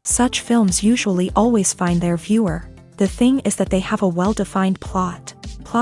Such films usually always find their viewer. The thing is that they have a well-defined plot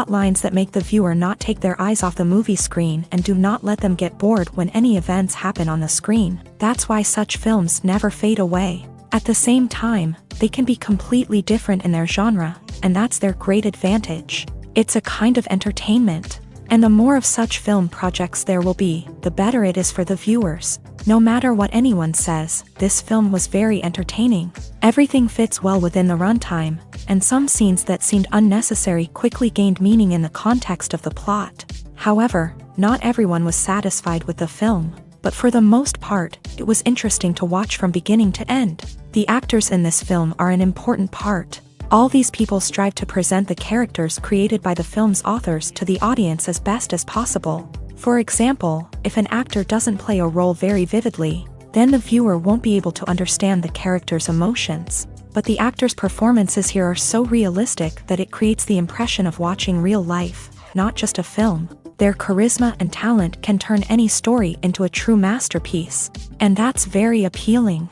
lines that make the viewer not take their eyes off the movie screen and do not let them get bored when any events happen on the screen. That's why such films never fade away. At the same time, they can be completely different in their genre, and that's their great advantage. It's a kind of entertainment. And the more of such film projects there will be, the better it is for the viewers. No matter what anyone says, this film was very entertaining. Everything fits well within the runtime, and some scenes that seemed unnecessary quickly gained meaning in the context of the plot. However, not everyone was satisfied with the film, but for the most part, it was interesting to watch from beginning to end. The actors in this film are an important part. All these people strive to present the characters created by the film's authors to the audience as best as possible. For example, if an actor doesn't play a role very vividly, then the viewer won't be able to understand the character's emotions. But the actors' performances here are so realistic that it creates the impression of watching real life, not just a film. Their charisma and talent can turn any story into a true masterpiece, and that's very appealing.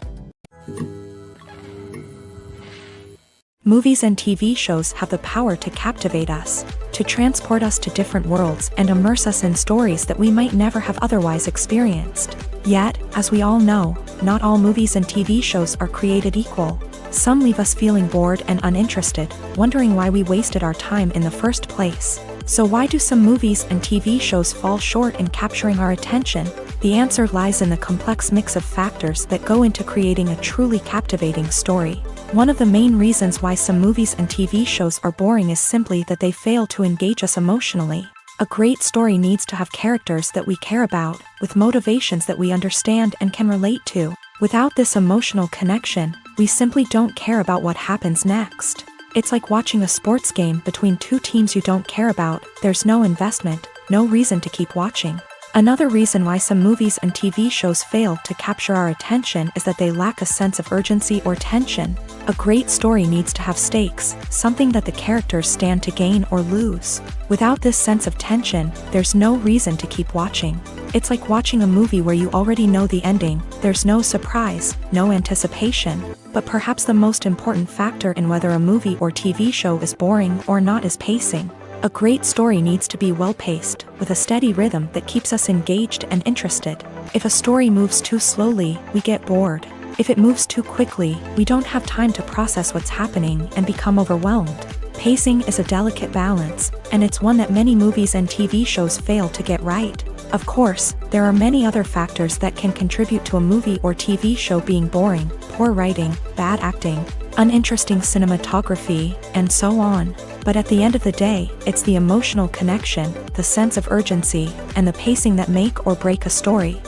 Movies and TV shows have the power to captivate us, to transport us to different worlds and immerse us in stories that we might never have otherwise experienced. Yet, as we all know, not all movies and TV shows are created equal. Some leave us feeling bored and uninterested, wondering why we wasted our time in the first place. So why do some movies and TV shows fall short in capturing our attention? The answer lies in the complex mix of factors that go into creating a truly captivating story. One of the main reasons why some movies and TV shows are boring is simply that they fail to engage us emotionally. A great story needs to have characters that we care about, with motivations that we understand and can relate to. Without this emotional connection, we simply don't care about what happens next. It's like watching a sports game between two teams you don't care about. There's no investment, no reason to keep watching. Another reason why some movies and TV shows fail to capture our attention is that they lack a sense of urgency or tension. A great story needs to have stakes, something that the characters stand to gain or lose. Without this sense of tension, there's no reason to keep watching. It's like watching a movie where you already know the ending. There's no surprise, no anticipation. But perhaps the most important factor in whether a movie or TV show is boring or not is pacing. A great story needs to be well-paced, with a steady rhythm that keeps us engaged and interested. If a story moves too slowly, we get bored. If it moves too quickly, we don't have time to process what's happening and become overwhelmed. Pacing is a delicate balance, and it's one that many movies and TV shows fail to get right. Of course, there are many other factors that can contribute to a movie or TV show being boring: poor writing, bad acting, uninteresting cinematography, and so on. But at the end of the day, it's the emotional connection, the sense of urgency, and the pacing that make or break a story.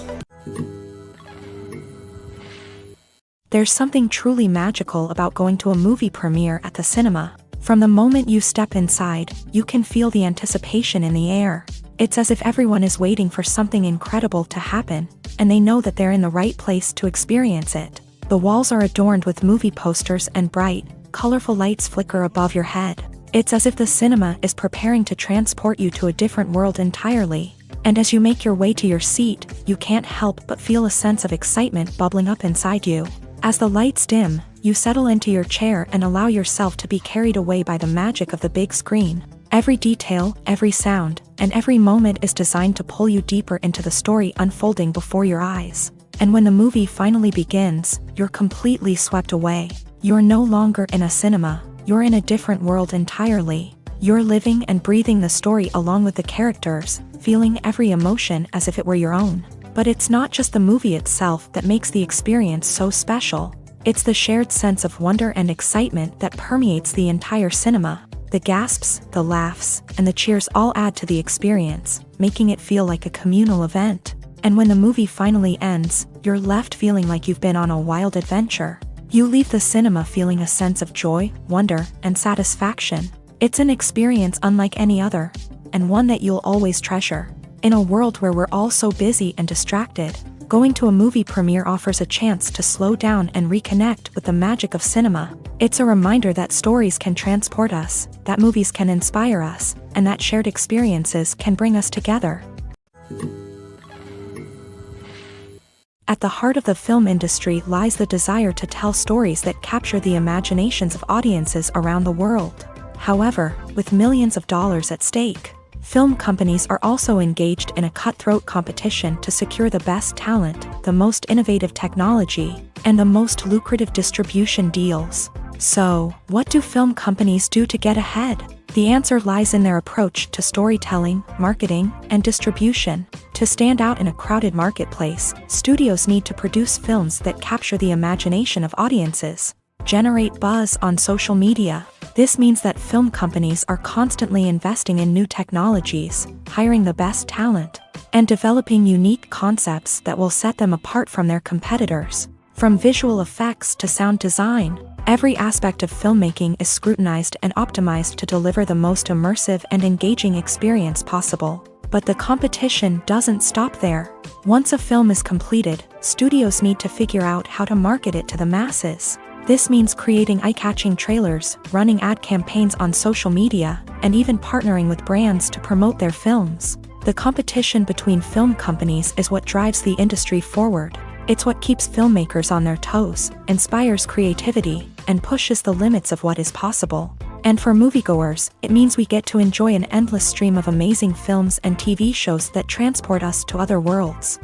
There's something truly magical about going to a movie premiere at the cinema. From the moment you step inside, you can feel the anticipation in the air. It's as if everyone is waiting for something incredible to happen, and they know that they're in the right place to experience it. The walls are adorned with movie posters and bright, colorful lights flicker above your head. It's as if the cinema is preparing to transport you to a different world entirely. And as you make your way to your seat, you can't help but feel a sense of excitement bubbling up inside you. As the lights dim, you settle into your chair and allow yourself to be carried away by the magic of the big screen. Every detail, every sound, and every moment is designed to pull you deeper into the story unfolding before your eyes. And when the movie finally begins, you're completely swept away. You're no longer in a cinema, you're in a different world entirely. You're living and breathing the story along with the characters, feeling every emotion as if it were your own. But it's not just the movie itself that makes the experience so special. It's the shared sense of wonder and excitement that permeates the entire cinema. The gasps, the laughs, and the cheers all add to the experience, making it feel like a communal event. And when the movie finally ends, you're left feeling like you've been on a wild adventure. You leave the cinema feeling a sense of joy, wonder, and satisfaction. It's an experience unlike any other, and one that you'll always treasure. In a world where we're all so busy and distracted, going to a movie premiere offers a chance to slow down and reconnect with the magic of cinema. It's a reminder that stories can transport us, that movies can inspire us, and that shared experiences can bring us together. At the heart of the film industry lies the desire to tell stories that capture the imaginations of audiences around the world. However, with millions of dollars at stake, film companies are also engaged in a cutthroat competition to secure the best talent, the most innovative technology, and the most lucrative distribution deals. So, what do film companies do to get ahead? The answer lies in their approach to storytelling, marketing, and distribution. To stand out in a crowded marketplace, studios need to produce films that capture the imagination of audiences, generate buzz on social media. This means that film companies are constantly investing in new technologies, hiring the best talent, and developing unique concepts that will set them apart from their competitors. From visual effects to sound design, every aspect of filmmaking is scrutinized and optimized to deliver the most immersive and engaging experience possible. But the competition doesn't stop there. Once a film is completed, studios need to figure out how to market it to the masses. This means creating eye-catching trailers, running ad campaigns on social media, and even partnering with brands to promote their films. The competition between film companies is what drives the industry forward. It's what keeps filmmakers on their toes, inspires creativity, and pushes the limits of what is possible. And for moviegoers, it means we get to enjoy an endless stream of amazing films and TV shows that transport us to other worlds.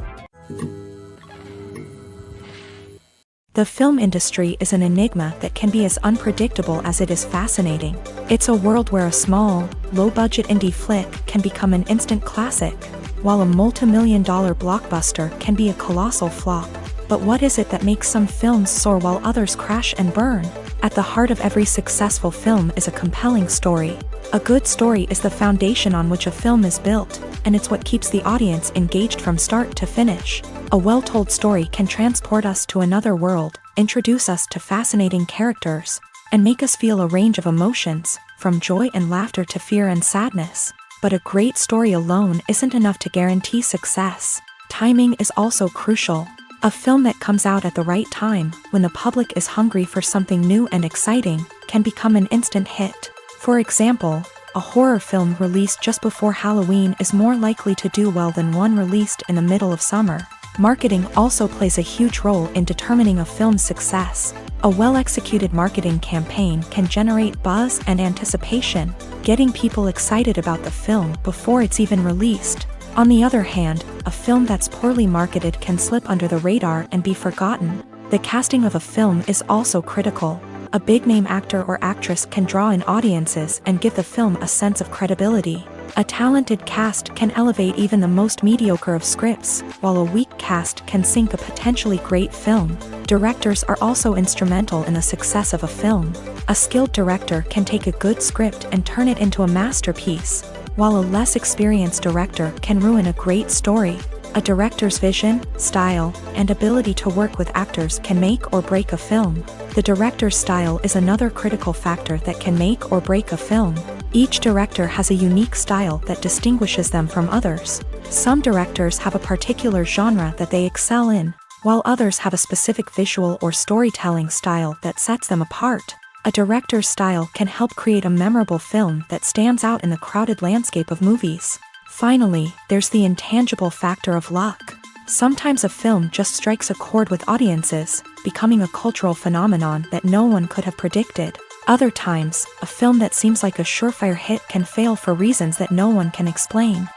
The film industry is an enigma that can be as unpredictable as it is fascinating. It's a world where a small, low-budget indie flick can become an instant classic, while a multi-million-dollar blockbuster can be a colossal flop. But what is it that makes some films soar while others crash and burn? At the heart of every successful film is a compelling story. A good story is the foundation on which a film is built, and it's what keeps the audience engaged from start to finish. A well-told story can transport us to another world, introduce us to fascinating characters, and make us feel a range of emotions, from joy and laughter to fear and sadness. But a great story alone isn't enough to guarantee success. Timing is also crucial. A film that comes out at the right time, when the public is hungry for something new and exciting, can become an instant hit. For example, a horror film released just before Halloween is more likely to do well than one released in the middle of summer. Marketing also plays a huge role in determining a film's success. A well-executed marketing campaign can generate buzz and anticipation, getting people excited about the film before it's even released. On the other hand, a film that's poorly marketed can slip under the radar and be forgotten. The casting of a film is also critical. A big-name actor or actress can draw in audiences and give the film a sense of credibility. A talented cast can elevate even the most mediocre of scripts, while a weak cast can sink a potentially great film. Directors are also instrumental in the success of a film. A skilled director can take a good script and turn it into a masterpiece, while a less experienced director can ruin a great story. A director's vision, style, and ability to work with actors can make or break a film. The director's style is another critical factor that can make or break a film. Each director has a unique style that distinguishes them from others. Some directors have a particular genre that they excel in, while others have a specific visual or storytelling style that sets them apart. A director's style can help create a memorable film that stands out in the crowded landscape of movies. Finally, there's the intangible factor of luck. Sometimes a film just strikes a chord with audiences, becoming a cultural phenomenon that no one could have predicted. Other times, a film that seems like a surefire hit can fail for reasons that no one can explain.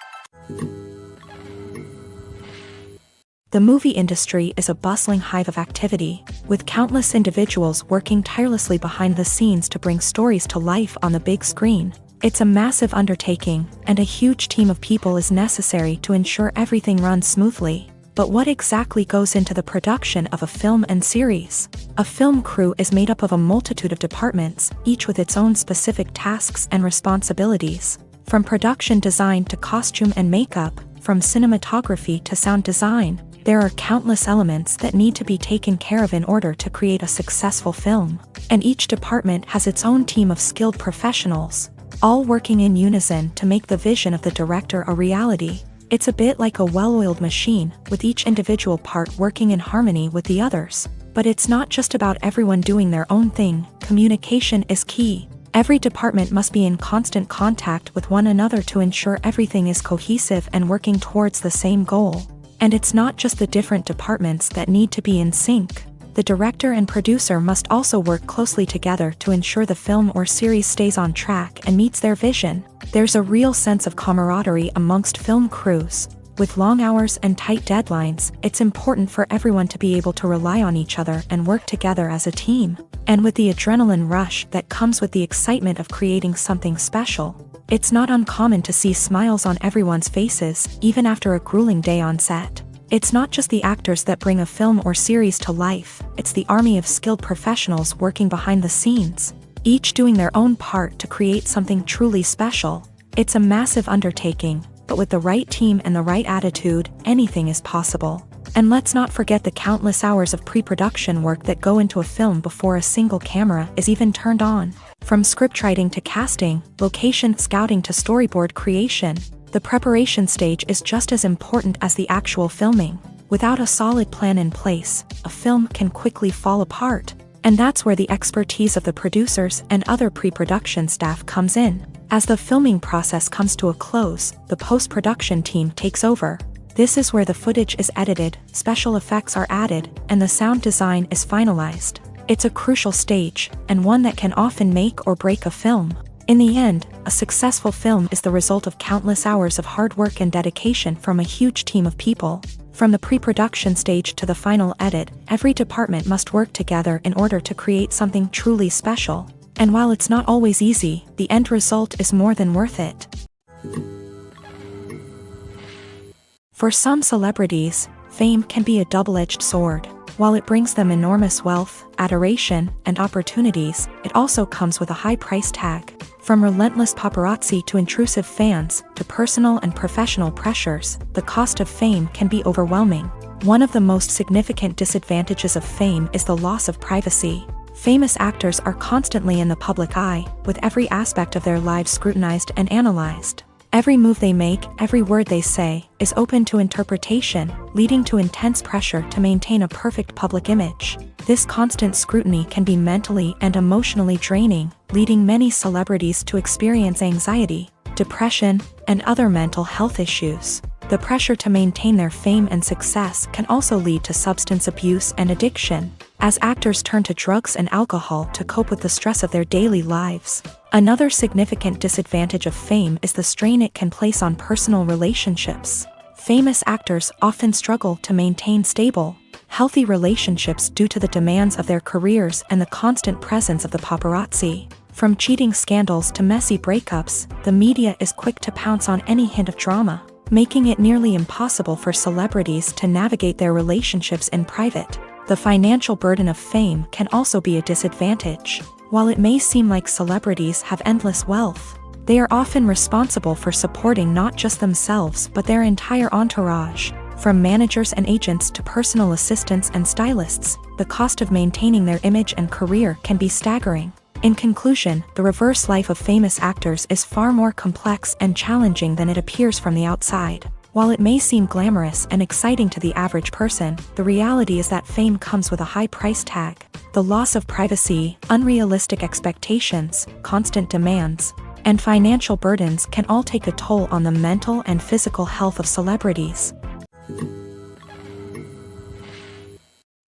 The movie industry is a bustling hive of activity, with countless individuals working tirelessly behind the scenes to bring stories to life on the big screen. It's a massive undertaking, and a huge team of people is necessary to ensure everything runs smoothly. But what exactly goes into the production of a film and series? A film crew is made up of a multitude of departments, each with its own specific tasks and responsibilities. From production design to costume and makeup, from cinematography to sound design, there are countless elements that need to be taken care of in order to create a successful film. And each department has its own team of skilled professionals, all working in unison to make the vision of the director a reality. It's a bit like a well-oiled machine, with each individual part working in harmony with the others. But it's not just about everyone doing their own thing. Communication is key. Every department must be in constant contact with one another to ensure everything is cohesive and working towards the same goal. And it's not just the different departments that need to be in sync. The director and producer must also work closely together to ensure the film or series stays on track and meets their vision. There's a real sense of camaraderie amongst film crews. With long hours and tight deadlines, it's important for everyone to be able to rely on each other and work together as a team. And with the adrenaline rush that comes with the excitement of creating something special, it's not uncommon to see smiles on everyone's faces, even after a grueling day on set. It's not just the actors that bring a film or series to life, it's the army of skilled professionals working behind the scenes, each doing their own part to create something truly special. It's a massive undertaking, but with the right team and the right attitude, anything is possible. And let's not forget the countless hours of pre-production work that go into a film before a single camera is even turned on. From scriptwriting to casting, location scouting to storyboard creation, the preparation stage is just as important as the actual filming. Without a solid plan in place, a film can quickly fall apart. And that's where the expertise of the producers and other pre-production staff comes in. As the filming process comes to a close, the post-production team takes over. This is where the footage is edited, special effects are added, and the sound design is finalized. It's a crucial stage, and one that can often make or break a film. In the end, a successful film is the result of countless hours of hard work and dedication from a huge team of people. From the pre-production stage to the final edit, every department must work together in order to create something truly special. And while it's not always easy, the end result is more than worth it. For some celebrities, fame can be a double-edged sword. While it brings them enormous wealth, adoration, and opportunities, it also comes with a high price tag. From relentless paparazzi to intrusive fans, to personal and professional pressures, the cost of fame can be overwhelming. One of the most significant disadvantages of fame is the loss of privacy. Famous actors are constantly in the public eye, with every aspect of their lives scrutinized and analyzed. Every move they make, every word they say, is open to interpretation, leading to intense pressure to maintain a perfect public image. This constant scrutiny can be mentally and emotionally draining, leading many celebrities to experience anxiety, depression, and other mental health issues. The pressure to maintain their fame and success can also lead to substance abuse and addiction, as actors turn to drugs and alcohol to cope with the stress of their daily lives. Another significant disadvantage of fame is the strain it can place on personal relationships. Famous actors often struggle to maintain stable, healthy relationships due to the demands of their careers and the constant presence of the paparazzi. From cheating scandals to messy breakups, the media is quick to pounce on any hint of drama, making it nearly impossible for celebrities to navigate their relationships in private. The financial burden of fame can also be a disadvantage. While it may seem like celebrities have endless wealth, they are often responsible for supporting not just themselves but their entire entourage. From managers and agents to personal assistants and stylists, the cost of maintaining their image and career can be staggering. In conclusion, the reverse life of famous actors is far more complex and challenging than it appears from the outside. While it may seem glamorous and exciting to the average person, the reality is that fame comes with a high price tag. The loss of privacy, unrealistic expectations, constant demands, and financial burdens can all take a toll on the mental and physical health of celebrities.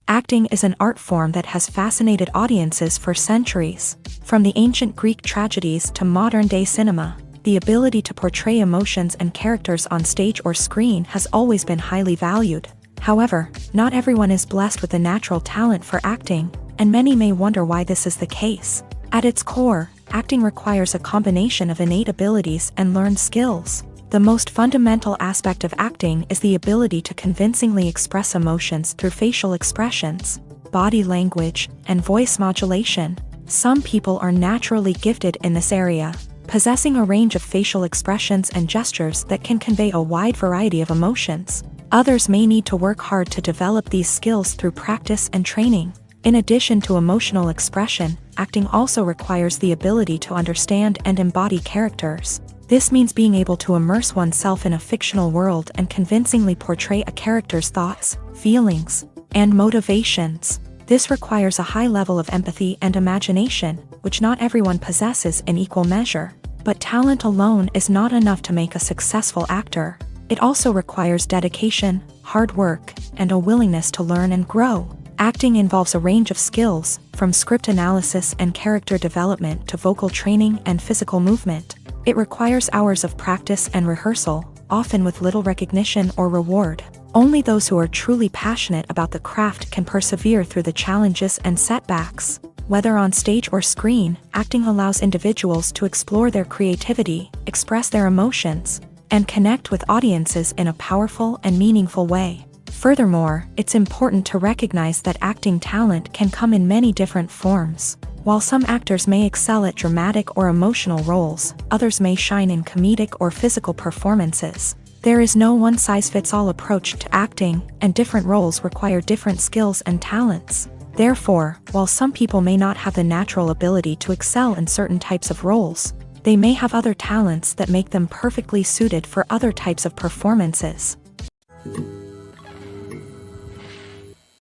Acting is an art form that has fascinated audiences for centuries. From the ancient Greek tragedies to modern-day cinema, the ability to portray emotions and characters on stage or screen has always been highly valued. However, not everyone is blessed with a natural talent for acting, and many may wonder why this is the case. At its core, acting requires a combination of innate abilities and learned skills. The most fundamental aspect of acting is the ability to convincingly express emotions through facial expressions, body language, and voice modulation. Some people are naturally gifted in this area, possessing a range of facial expressions and gestures that can convey a wide variety of emotions. Others may need to work hard to develop these skills through practice and training. In addition to emotional expression, acting also requires the ability to understand and embody characters. This means being able to immerse oneself in a fictional world and convincingly portray a character's thoughts, feelings, and motivations. This requires a high level of empathy and imagination, which not everyone possesses in equal measure. But talent alone is not enough to make a successful actor. It also requires dedication, hard work, and a willingness to learn and grow. Acting involves a range of skills, from script analysis and character development to vocal training and physical movement. It requires hours of practice and rehearsal, often with little recognition or reward. Only those who are truly passionate about the craft can persevere through the challenges and setbacks. Whether on stage or screen, acting allows individuals to explore their creativity, express their emotions, and connect with audiences in a powerful and meaningful way. Furthermore, it's important to recognize that acting talent can come in many different forms. While some actors may excel at dramatic or emotional roles, others may shine in comedic or physical performances. There is no one-size-fits-all approach to acting, and different roles require different skills and talents. Therefore, while some people may not have the natural ability to excel in certain types of roles, they may have other talents that make them perfectly suited for other types of performances.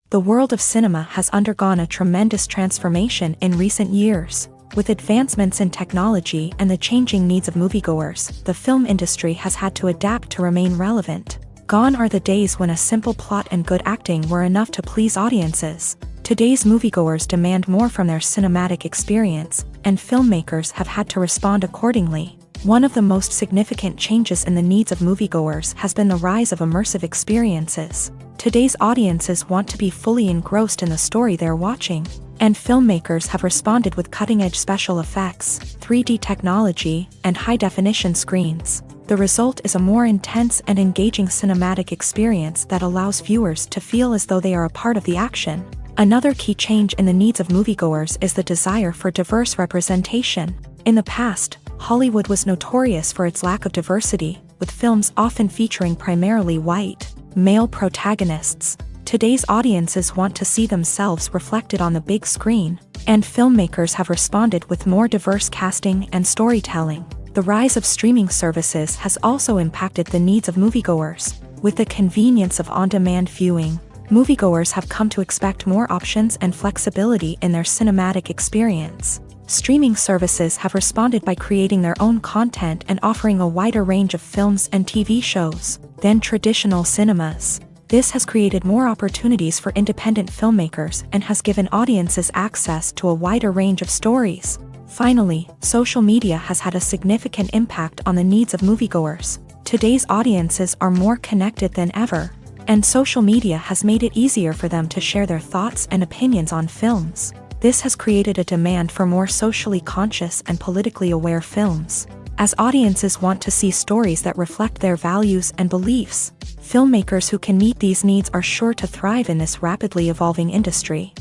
The world of cinema has undergone a tremendous transformation in recent years. With advancements in technology and the changing needs of moviegoers, the film industry has had to adapt to remain relevant. Gone are the days when a simple plot and good acting were enough to please audiences. Today's moviegoers demand more from their cinematic experience, and filmmakers have had to respond accordingly. One of the most significant changes in the needs of moviegoers has been the rise of immersive experiences. Today's audiences want to be fully engrossed in the story they're watching, and filmmakers have responded with cutting-edge special effects, 3D technology, and high-definition screens. The result is a more intense and engaging cinematic experience that allows viewers to feel as though they are a part of the action. Another key change in the needs of moviegoers is the desire for diverse representation. In the past, Hollywood was notorious for its lack of diversity, with films often featuring primarily white, male protagonists. Today's audiences want to see themselves reflected on the big screen, and filmmakers have responded with more diverse casting and storytelling. The rise of streaming services has also impacted the needs of moviegoers. With the convenience of on-demand viewing, moviegoers have come to expect more options and flexibility in their cinematic experience. Streaming services have responded by creating their own content and offering a wider range of films and TV shows than traditional cinemas. This has created more opportunities for independent filmmakers and has given audiences access to a wider range of stories. Finally, social media has had a significant impact on the needs of moviegoers. Today's audiences are more connected than ever, and social media has made it easier for them to share their thoughts and opinions on films. This has created a demand for more socially conscious and politically aware films. As audiences want to see stories that reflect their values and beliefs, filmmakers who can meet these needs are sure to thrive in this rapidly evolving industry.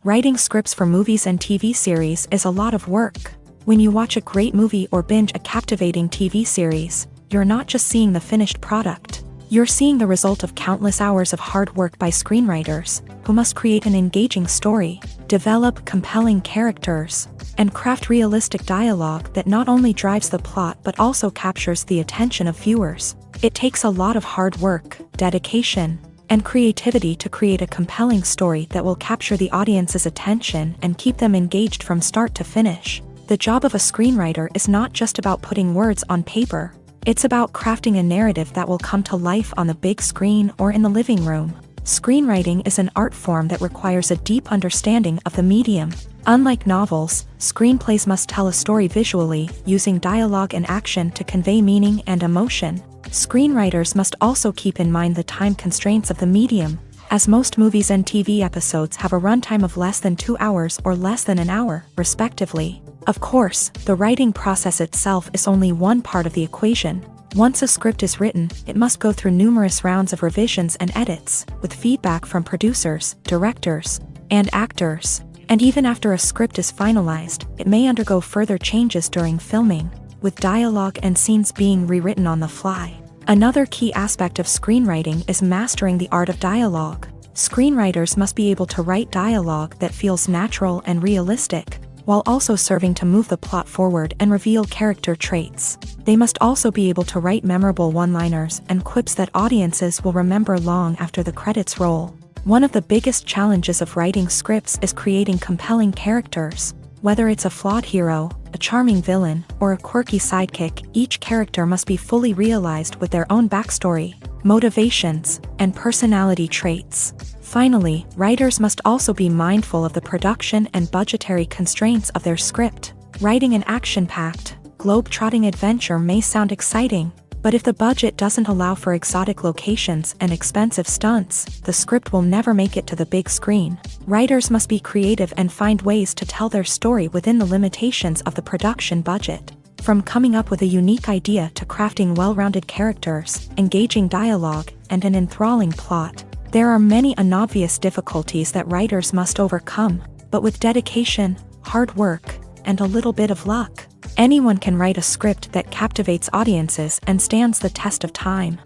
Writing scripts for movies and TV series is a lot of work. When you watch a great movie or binge a captivating TV series, you're not just seeing the finished product. You're seeing the result of countless hours of hard work by screenwriters, who must create an engaging story, develop compelling characters, and craft realistic dialogue that not only drives the plot but also captures the attention of viewers. It takes a lot of hard work, dedication, and creativity to create a compelling story that will capture the audience's attention and keep them engaged from start to finish. The job of a screenwriter is not just about putting words on paper. It's about crafting a narrative that will come to life on the big screen or in the living room. Screenwriting is an art form that requires a deep understanding of the medium. Unlike novels, screenplays must tell a story visually, using dialogue and action to convey meaning and emotion. Screenwriters must also keep in mind the time constraints of the medium, as most movies and TV episodes have a runtime of less than 2 hours or less than an hour, respectively. Of course, the writing process itself is only one part of the equation. Once a script is written, it must go through numerous rounds of revisions and edits, with feedback from producers, directors, and actors. And even after a script is finalized, it may undergo further changes during filming, with dialogue and scenes being rewritten on the fly. Another key aspect of screenwriting is mastering the art of dialogue. Screenwriters must be able to write dialogue that feels natural and realistic, while also serving to move the plot forward and reveal character traits. They must also be able to write memorable one-liners and quips that audiences will remember long after the credits roll. One of the biggest challenges of writing scripts is creating compelling characters. Whether it's a flawed hero, a charming villain, or a quirky sidekick, each character must be fully realized with their own backstory, motivations, and personality traits. Finally, writers must also be mindful of the production and budgetary constraints of their script. Writing an action-packed, globe-trotting adventure may sound exciting, but if the budget doesn't allow for exotic locations and expensive stunts, the script will never make it to the big screen. Writers must be creative and find ways to tell their story within the limitations of the production budget. From coming up with a unique idea to crafting well-rounded characters, engaging dialogue, and an enthralling plot, there are many unobvious difficulties that writers must overcome, but with dedication, hard work, and a little bit of luck, anyone can write a script that captivates audiences and stands the test of time.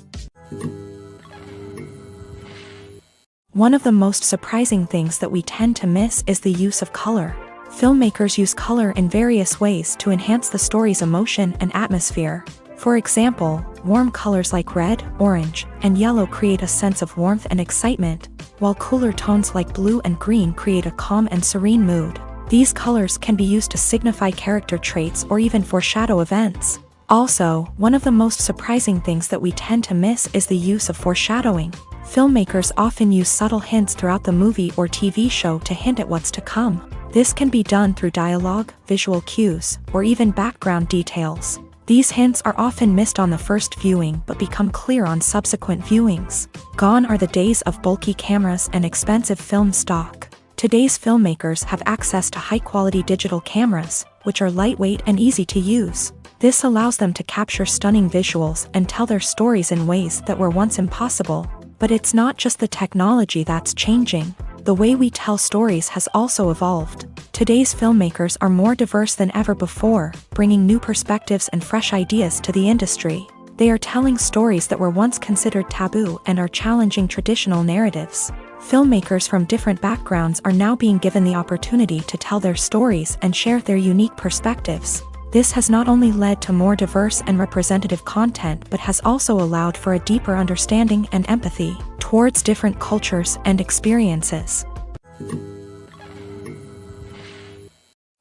One of the most surprising things that we tend to miss is the use of color. Filmmakers use color in various ways to enhance the story's emotion and atmosphere. For example, warm colors like red, orange, and yellow create a sense of warmth and excitement, while cooler tones like blue and green create a calm and serene mood. These colors can be used to signify character traits or even foreshadow events. Also, one of the most surprising things that we tend to miss is the use of foreshadowing. Filmmakers often use subtle hints throughout the movie or TV show to hint at what's to come. This can be done through dialogue, visual cues, or even background details. These hints are often missed on the first viewing but become clear on subsequent viewings. Gone are the days of bulky cameras and expensive film stock. Today's filmmakers have access to high-quality digital cameras, which are lightweight and easy to use. This allows them to capture stunning visuals and tell their stories in ways that were once impossible. But it's not just the technology that's changing. The way we tell stories has also evolved. Today's filmmakers are more diverse than ever before, bringing new perspectives and fresh ideas to the industry. They are telling stories that were once considered taboo and are challenging traditional narratives. Filmmakers from different backgrounds are now being given the opportunity to tell their stories and share their unique perspectives. This has not only led to more diverse and representative content but has also allowed for a deeper understanding and empathy towards different cultures and experiences.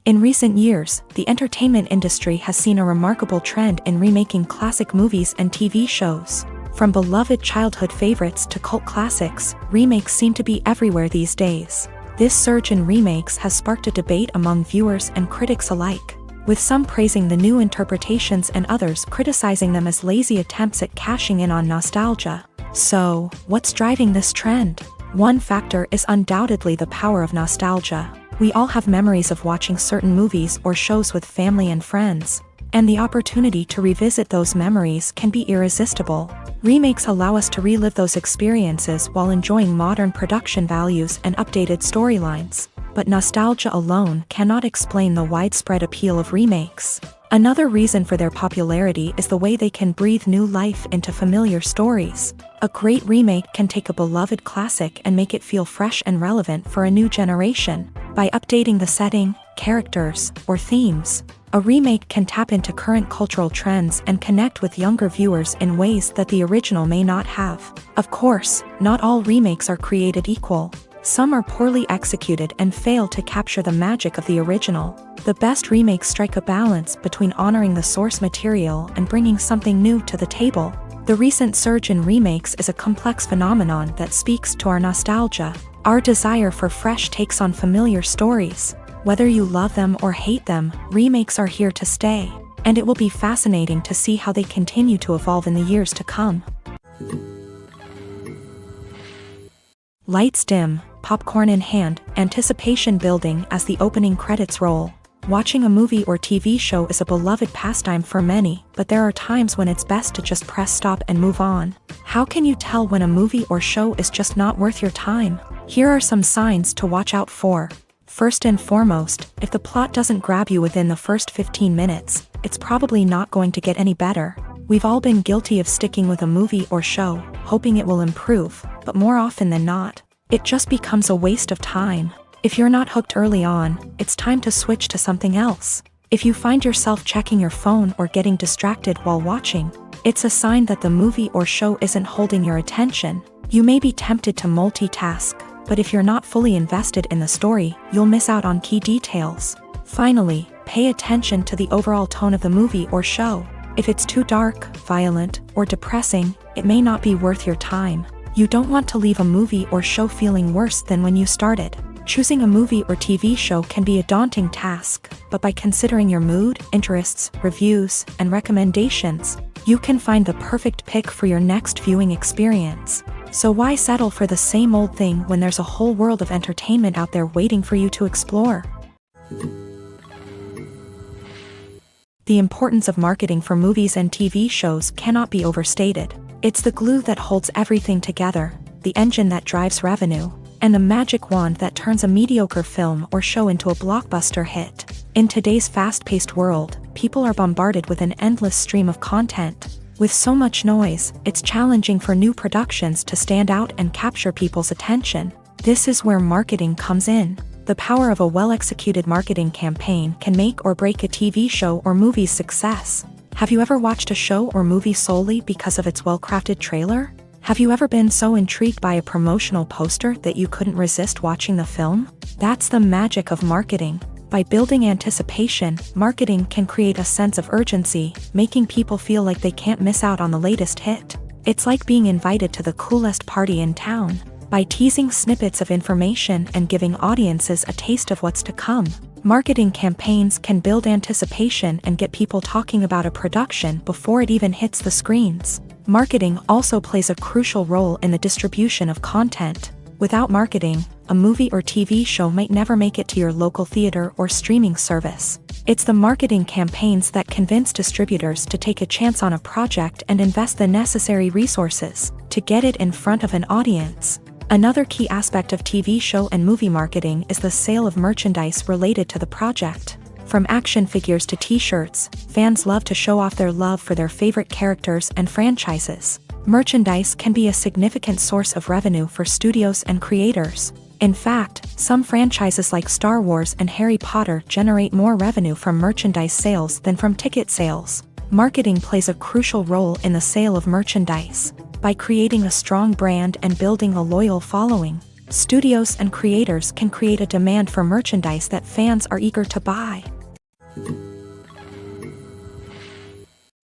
In recent years, the entertainment industry has seen a remarkable trend in remaking classic movies and TV shows. From beloved childhood favorites to cult classics, remakes seem to be everywhere these days. This surge in remakes has sparked a debate among viewers and critics alike, with some praising the new interpretations and others criticizing them as lazy attempts at cashing in on nostalgia. So, what's driving this trend? One factor is undoubtedly the power of nostalgia. We all have memories of watching certain movies or shows with family and friends, and the opportunity to revisit those memories can be irresistible. Remakes allow us to relive those experiences while enjoying modern production values and updated storylines. But nostalgia alone cannot explain the widespread appeal of remakes. Another reason for their popularity is the way they can breathe new life into familiar stories. A great remake can take a beloved classic and make it feel fresh and relevant for a new generation. By updating the setting, characters, or themes, a remake can tap into current cultural trends and connect with younger viewers in ways that the original may not have. Of course, not all remakes are created equal. Some are poorly executed and fail to capture the magic of the original. The best remakes strike a balance between honoring the source material and bringing something new to the table. The recent surge in remakes is a complex phenomenon that speaks to our nostalgia, our desire for fresh takes on familiar stories. Whether you love them or hate them, remakes are here to stay, and it will be fascinating to see how they continue to evolve in the years to come. Lights dim, popcorn in hand, anticipation building as the opening credits roll. Watching a movie or TV show is a beloved pastime for many, but there are times when it's best to just press stop and move on. How can you tell when a movie or show is just not worth your time? Here are some signs to watch out for. First and foremost, if the plot doesn't grab you within the first 15 minutes, it's probably not going to get any better. We've all been guilty of sticking with a movie or show, hoping it will improve, but more often than not, it just becomes a waste of time. If you're not hooked early on, it's time to switch to something else. If you find yourself checking your phone or getting distracted while watching, it's a sign that the movie or show isn't holding your attention. You may be tempted to multitask, but if you're not fully invested in the story, you'll miss out on key details. Finally, pay attention to the overall tone of the movie or show. If it's too dark, violent, or depressing, it may not be worth your time. You don't want to leave a movie or show feeling worse than when you started. Choosing a movie or TV show can be a daunting task, but by considering your mood, interests, reviews, and recommendations, you can find the perfect pick for your next viewing experience. So why settle for the same old thing when there's a whole world of entertainment out there waiting for you to explore? The importance of marketing for movies and TV shows cannot be overstated. It's the glue that holds everything together, the engine that drives revenue, and the magic wand that turns a mediocre film or show into a blockbuster hit. In today's fast-paced world, people are bombarded with an endless stream of content. With so much noise, it's challenging for new productions to stand out and capture people's attention. This is where marketing comes in. The power of a well-executed marketing campaign can make or break a TV show or movie's success. Have you ever watched a show or movie solely because of its well-crafted trailer? Have you ever been so intrigued by a promotional poster that you couldn't resist watching the film? That's the magic of marketing. By building anticipation, marketing can create a sense of urgency, making people feel like they can't miss out on the latest hit. It's like being invited to the coolest party in town. By teasing snippets of information and giving audiences a taste of what's to come, marketing campaigns can build anticipation and get people talking about a production before it even hits the screens. Marketing also plays a crucial role in the distribution of content. Without marketing, a movie or TV show might never make it to your local theater or streaming service. It's the marketing campaigns that convince distributors to take a chance on a project and invest the necessary resources to get it in front of an audience. Another key aspect of TV show and movie marketing is the sale of merchandise related to the project. From action figures to t-shirts, fans love to show off their love for their favorite characters and franchises. Merchandise can be a significant source of revenue for studios and creators. In fact, some franchises like Star Wars and Harry Potter generate more revenue from merchandise sales than from ticket sales. Marketing plays a crucial role in the sale of merchandise. By creating a strong brand and building a loyal following, studios and creators can create a demand for merchandise that fans are eager to buy.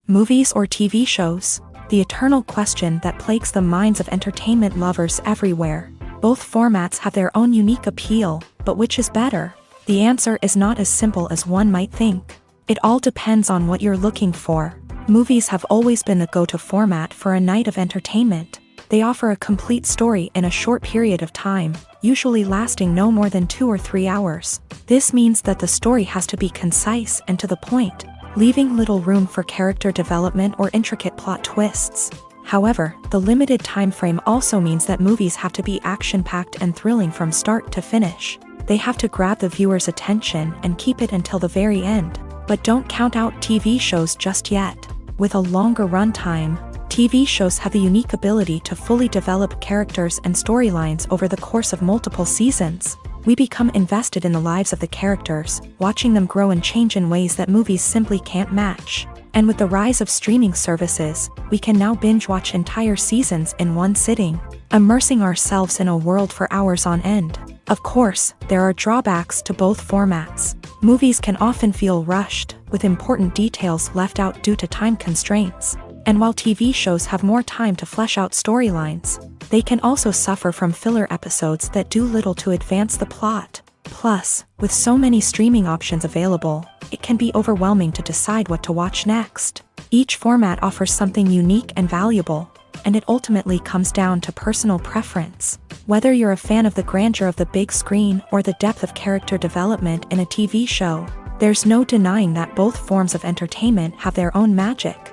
Movies or TV shows? The eternal question that plagues the minds of entertainment lovers everywhere. Both formats have their own unique appeal, but which is better? The answer is not as simple as one might think. It all depends on what you're looking for. Movies have always been the go-to format for a night of entertainment. They offer a complete story in a short period of time, usually lasting no more than 2 or 3 hours. This means that the story has to be concise and to the point, leaving little room for character development or intricate plot twists. However, the limited time frame also means that movies have to be action-packed and thrilling from start to finish. They have to grab the viewer's attention and keep it until the very end. But don't count out TV shows just yet. With a longer runtime, TV shows have the unique ability to fully develop characters and storylines over the course of multiple seasons. We become invested in the lives of the characters, watching them grow and change in ways that movies simply can't match. And with the rise of streaming services, we can now binge-watch entire seasons in one sitting, immersing ourselves in a world for hours on end. Of course, there are drawbacks to both formats. Movies can often feel rushed, with important details left out due to time constraints. And while TV shows have more time to flesh out storylines, they can also suffer from filler episodes that do little to advance the plot. Plus, with so many streaming options available, it can be overwhelming to decide what to watch next. Each format offers something unique and valuable, and it ultimately comes down to personal preference. Whether you're a fan of the grandeur of the big screen or the depth of character development in a TV show, there's no denying that both forms of entertainment have their own magic.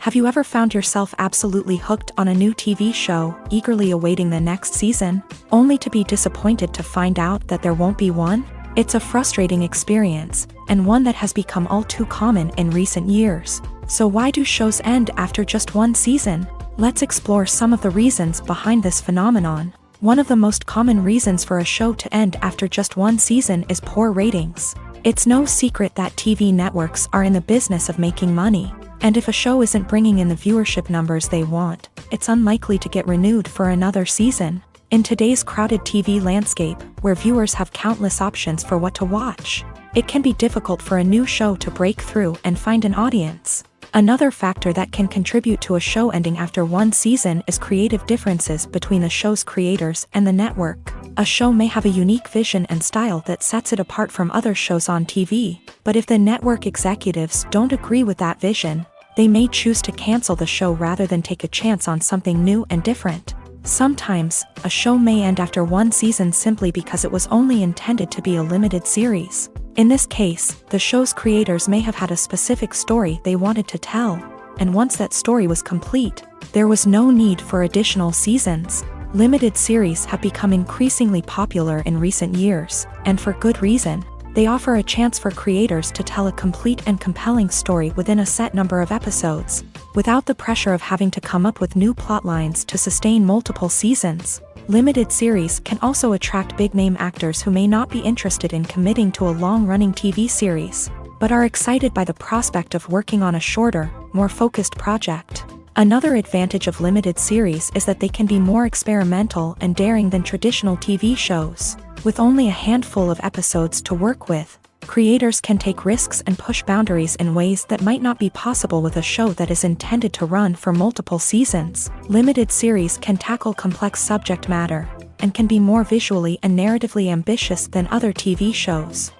Have you ever found yourself absolutely hooked on a new TV show, eagerly awaiting the next season, only to be disappointed to find out that there won't be one? It's a frustrating experience, and one that has become all too common in recent years. So why do shows end after just one season? Let's explore some of the reasons behind this phenomenon. One of the most common reasons for a show to end after just one season is poor ratings. It's no secret that TV networks are in the business of making money. And if a show isn't bringing in the viewership numbers they want, it's unlikely to get renewed for another season. In today's crowded TV landscape, where viewers have countless options for what to watch, it can be difficult for a new show to break through and find an audience. Another factor that can contribute to a show ending after one season is creative differences between the show's creators and the network. A show may have a unique vision and style that sets it apart from other shows on TV, but if the network executives don't agree with that vision, they may choose to cancel the show rather than take a chance on something new and different. Sometimes, a show may end after one season simply because it was only intended to be a limited series. In this case, the show's creators may have had a specific story they wanted to tell, and once that story was complete, there was no need for additional seasons. Limited series have become increasingly popular in recent years, and for good reason. They offer a chance for creators to tell a complete and compelling story within a set number of episodes, without the pressure of having to come up with new plotlines to sustain multiple seasons. Limited series can also attract big-name actors who may not be interested in committing to a long-running TV series, but are excited by the prospect of working on a shorter, more focused project. Another advantage of limited series is that they can be more experimental and daring than traditional TV shows. With only a handful of episodes to work with, creators can take risks and push boundaries in ways that might not be possible with a show that is intended to run for multiple seasons. Limited series can tackle complex subject matter, and can be more visually and narratively ambitious than other TV shows.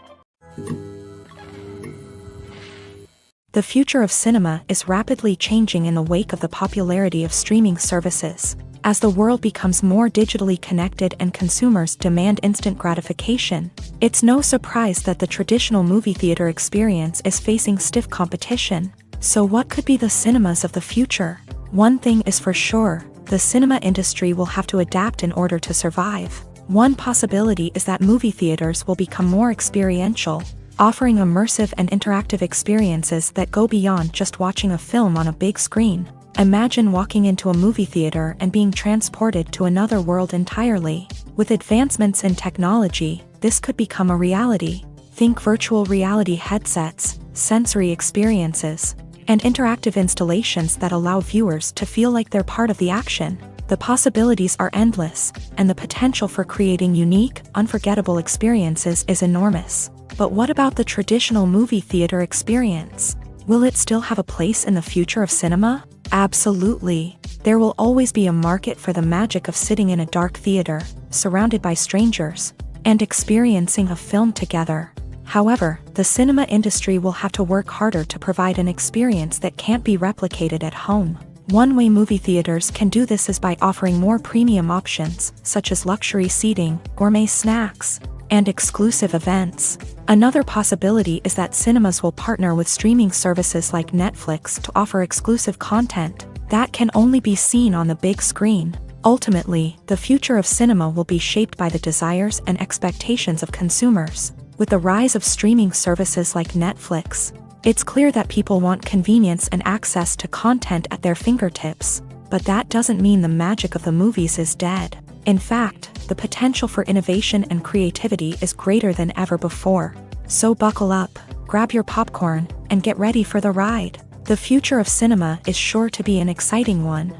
The future of cinema is rapidly changing in the wake of the popularity of streaming services. As the world becomes more digitally connected and consumers demand instant gratification, it's no surprise that the traditional movie theater experience is facing stiff competition. So what could be the cinemas of the future? One thing is for sure, the cinema industry will have to adapt in order to survive. One possibility is that movie theaters will become more experiential, offering immersive and interactive experiences that go beyond just watching a film on a big screen. Imagine walking into a movie theater and being transported to another world entirely. With advancements in technology, this could become a reality. Think virtual reality headsets, sensory experiences, and interactive installations that allow viewers to feel like they're part of the action. The possibilities are endless, and the potential for creating unique, unforgettable experiences is enormous. But what about the traditional movie theater experience? Will it still have a place in the future of cinema? Absolutely. There will always be a market for the magic of sitting in a dark theater, surrounded by strangers, and experiencing a film together. However, the cinema industry will have to work harder to provide an experience that can't be replicated at home. One way movie theaters can do this is by offering more premium options, such as luxury seating, gourmet snacks, and exclusive events. Another possibility is that cinemas will partner with streaming services like Netflix to offer exclusive content that can only be seen on the big screen. Ultimately, the future of cinema will be shaped by the desires and expectations of consumers. With the rise of streaming services like Netflix, it's clear that people want convenience and access to content at their fingertips. But that doesn't mean the magic of the movies is dead. In fact, the potential for innovation and creativity is greater than ever before. So buckle up, grab your popcorn, and get ready for the ride. The future of cinema is sure to be an exciting one.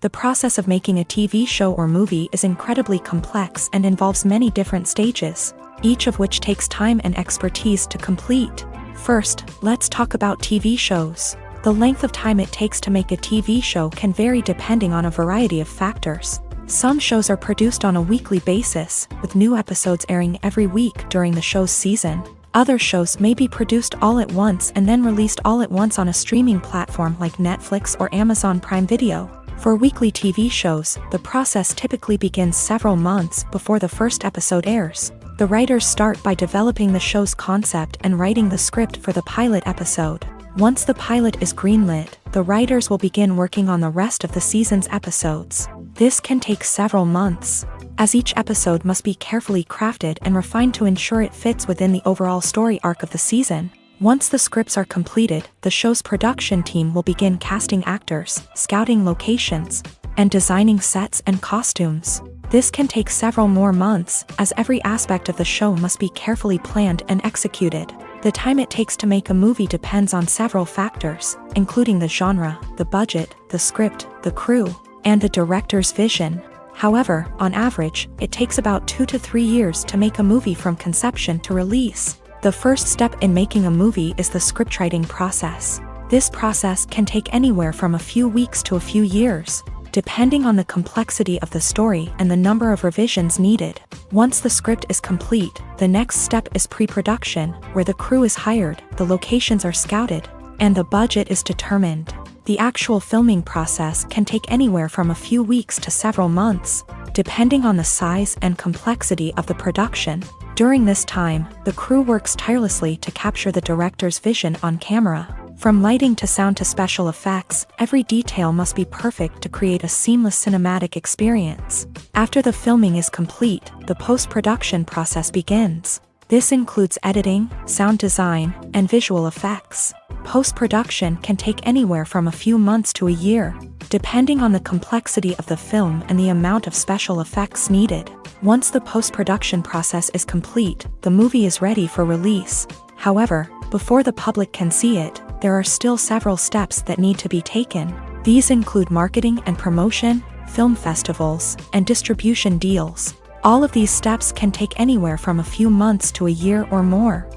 The process of making a TV show or movie is incredibly complex and involves many different stages, each of which takes time and expertise to complete. First, let's talk about TV shows. The length of time it takes to make a TV show can vary depending on a variety of factors. Some shows are produced on a weekly basis, with new episodes airing every week during the show's season. Other shows may be produced all at once and then released all at once on a streaming platform like Netflix or Amazon Prime Video. For weekly TV shows, the process typically begins several months before the first episode airs. The writers start by developing the show's concept and writing the script for the pilot episode. Once the pilot is greenlit, the writers will begin working on the rest of the season's episodes. This can take several months, as each episode must be carefully crafted and refined to ensure it fits within the overall story arc of the season. Once the scripts are completed, the show's production team will begin casting actors, scouting locations, and designing sets and costumes. This can take several more months, as every aspect of the show must be carefully planned and executed. The time it takes to make a movie depends on several factors, including the genre, the budget, the script, the crew, and the director's vision. However, on average, it takes about 2 to 3 years to make a movie from conception to release. The first step in making a movie is the scriptwriting process. This process can take anywhere from a few weeks to a few years, depending on the complexity of the story and the number of revisions needed. Once the script is complete, the next step is pre-production, where the crew is hired, the locations are scouted, and the budget is determined. The actual filming process can take anywhere from a few weeks to several months, depending on the size and complexity of the production. During this time, the crew works tirelessly to capture the director's vision on camera. From lighting to sound to special effects, every detail must be perfect to create a seamless cinematic experience. After the filming is complete, the post-production process begins. This includes editing, sound design, and visual effects. Post-production can take anywhere from a few months to a year, depending on the complexity of the film and the amount of special effects needed. Once the post-production process is complete, the movie is ready for release. However, before the public can see it, there are still several steps that need to be taken. These include marketing and promotion, film festivals, and distribution deals. All of these steps can take anywhere from a few months to a year or more.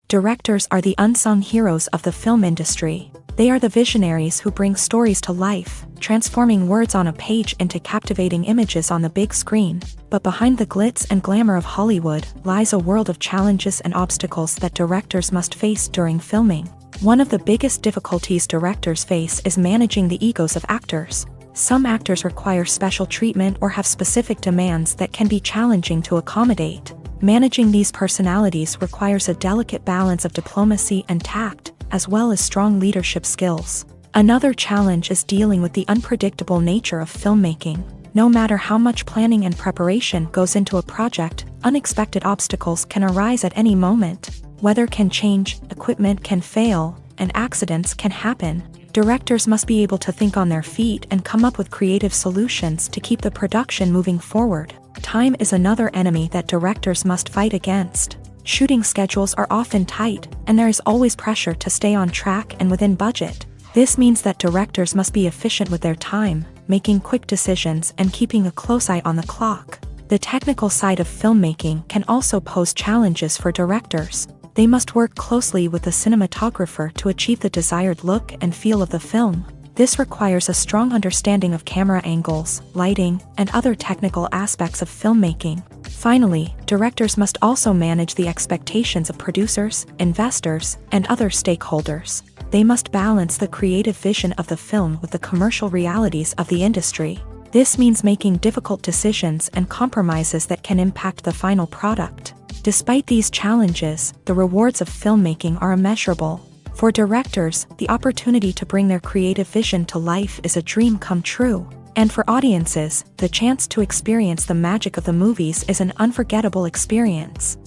Directors are the unsung heroes of the film industry. They are the visionaries who bring stories to life, transforming words on a page into captivating images on the big screen. But behind the glitz and glamour of Hollywood lies a world of challenges and obstacles that directors must face during filming. One of the biggest difficulties directors face is managing the egos of actors. Some actors require special treatment or have specific demands that can be challenging to accommodate. Managing these personalities requires a delicate balance of diplomacy and tact, as well as strong leadership skills. Another challenge is dealing with the unpredictable nature of filmmaking. No matter how much planning and preparation goes into a project, unexpected obstacles can arise at any moment. Weather can change, equipment can fail, and accidents can happen. Directors must be able to think on their feet and come up with creative solutions to keep the production moving forward. Time is another enemy that directors must fight against. Shooting schedules are often tight, and there is always pressure to stay on track and within budget. This means that directors must be efficient with their time, making quick decisions and keeping a close eye on the clock. The technical side of filmmaking can also pose challenges for directors. They must work closely with the cinematographer to achieve the desired look and feel of the film. This requires a strong understanding of camera angles, lighting, and other technical aspects of filmmaking. Finally, directors must also manage the expectations of producers, investors, and other stakeholders. They must balance the creative vision of the film with the commercial realities of the industry. This means making difficult decisions and compromises that can impact the final product. Despite these challenges, the rewards of filmmaking are immeasurable. For directors, the opportunity to bring their creative vision to life is a dream come true. And for audiences, the chance to experience the magic of the movies is an unforgettable experience.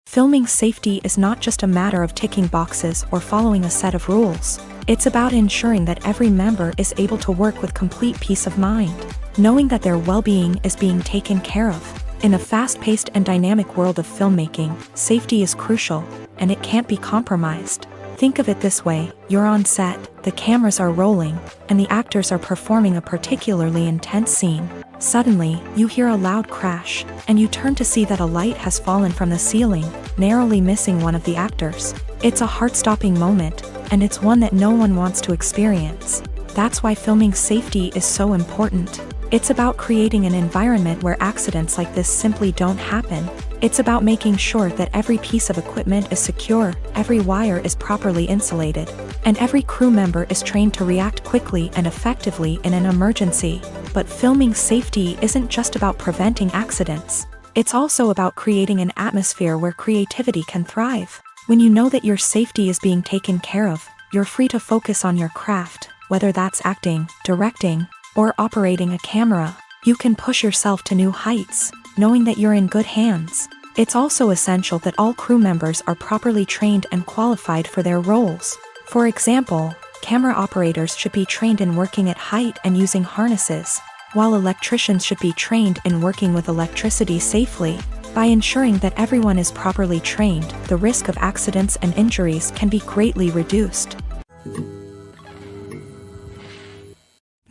Filming safety is not just a matter of ticking boxes or following a set of rules. It's about ensuring that every member is able to work with complete peace of mind, knowing that their well-being is being taken care of. In a fast-paced and dynamic world of filmmaking, safety is crucial, and it can't be compromised. Think of it this way, you're on set, the cameras are rolling, and the actors are performing a particularly intense scene. Suddenly, you hear a loud crash, and you turn to see that a light has fallen from the ceiling, narrowly missing one of the actors. It's a heart-stopping moment, and it's one that no one wants to experience. That's why filming safety is so important. It's about creating an environment where accidents like this simply don't happen. It's about making sure that every piece of equipment is secure, every wire is properly insulated, and every crew member is trained to react quickly and effectively in an emergency. But filming safety isn't just about preventing accidents. It's also about creating an atmosphere where creativity can thrive. When you know that your safety is being taken care of, you're free to focus on your craft, whether that's acting, directing, or operating a camera. You can push yourself to new heights, knowing that you're in good hands. It's also essential that all crew members are properly trained and qualified for their roles. For example, camera operators should be trained in working at height and using harnesses, while electricians should be trained in working with electricity safely. By ensuring that everyone is properly trained, the risk of accidents and injuries can be greatly reduced.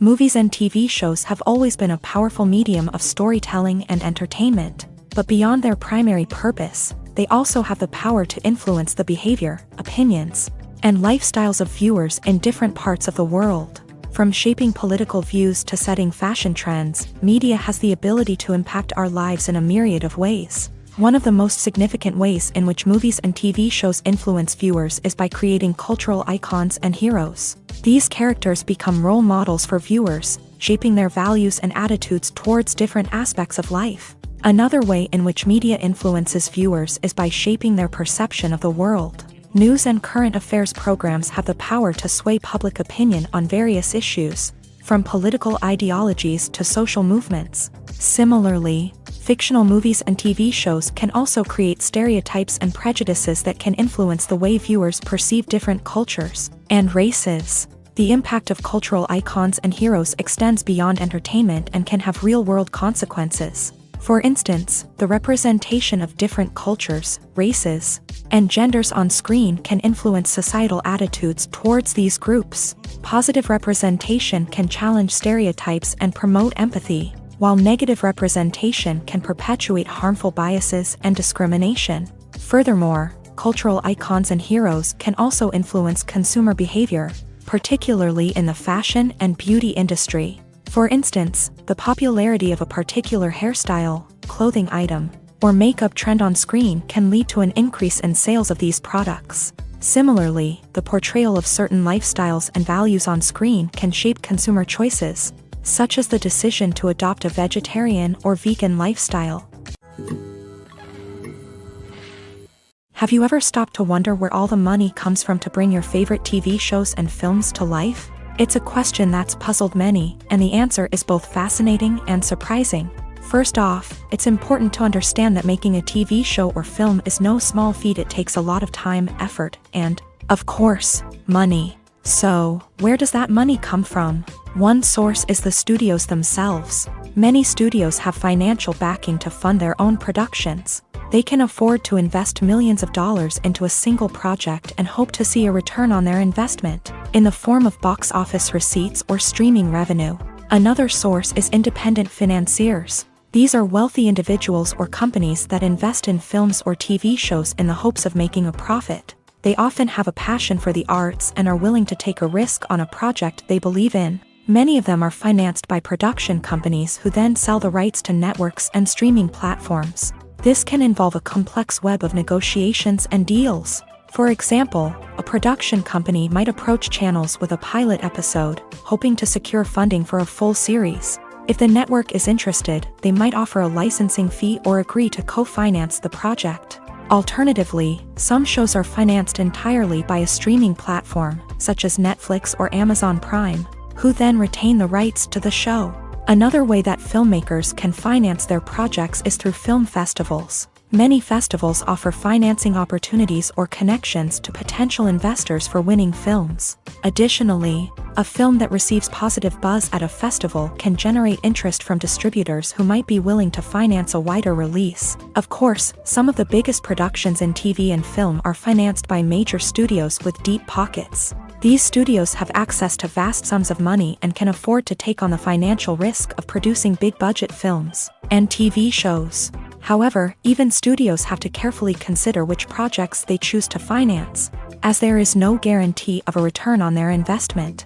Movies and TV shows have always been a powerful medium of storytelling and entertainment, but beyond their primary purpose, they also have the power to influence the behavior, opinions, and lifestyles of viewers in different parts of the world. From shaping political views to setting fashion trends, media has the ability to impact our lives in a myriad of ways. One of the most significant ways in which movies and TV shows influence viewers is by creating cultural icons and heroes. These characters become role models for viewers, shaping their values and attitudes towards different aspects of life. Another way in which media influences viewers is by shaping their perception of the world. News and current affairs programs have the power to sway public opinion on various issues, from political ideologies to social movements. Similarly, fictional movies and TV shows can also create stereotypes and prejudices that can influence the way viewers perceive different cultures and races. The impact of cultural icons and heroes extends beyond entertainment and can have real-world consequences. For instance, the representation of different cultures, races, and genders on screen can influence societal attitudes towards these groups. Positive representation can challenge stereotypes and promote empathy, while negative representation can perpetuate harmful biases and discrimination. Furthermore, cultural icons and heroes can also influence consumer behavior, particularly in the fashion and beauty industry. For instance, the popularity of a particular hairstyle, clothing item, or makeup trend on screen can lead to an increase in sales of these products. Similarly, the portrayal of certain lifestyles and values on screen can shape consumer choices, such as the decision to adopt a vegetarian or vegan lifestyle. Have you ever stopped to wonder where all the money comes from to bring your favorite TV shows and films to life? It's a question that's puzzled many, and the answer is both fascinating and surprising. First off, it's important to understand that making a TV show or film is no small feat. It takes a lot of time, effort, and, of course, money. So, where does that money come from? One source is the studios themselves. Many studios have financial backing to fund their own productions. They can afford to invest millions of dollars into a single project and hope to see a return on their investment, in the form of box office receipts or streaming revenue. Another source is independent financiers. These are wealthy individuals or companies that invest in films or TV shows in the hopes of making a profit. They often have a passion for the arts and are willing to take a risk on a project they believe in. Many of them are financed by production companies who then sell the rights to networks and streaming platforms. This can involve a complex web of negotiations and deals. For example, a production company might approach channels with a pilot episode, hoping to secure funding for a full series. If the network is interested, they might offer a licensing fee or agree to co-finance the project. Alternatively, some shows are financed entirely by a streaming platform, such as Netflix or Amazon Prime, who then retain the rights to the show. Another way that filmmakers can finance their projects is through film festivals. Many festivals offer financing opportunities or connections to potential investors for winning films. Additionally, a film that receives positive buzz at a festival can generate interest from distributors who might be willing to finance a wider release. Of course, some of the biggest productions in TV and film are financed by major studios with deep pockets. These studios have access to vast sums of money and can afford to take on the financial risk of producing big-budget films and TV shows. However, even studios have to carefully consider which projects they choose to finance, as there is no guarantee of a return on their investment.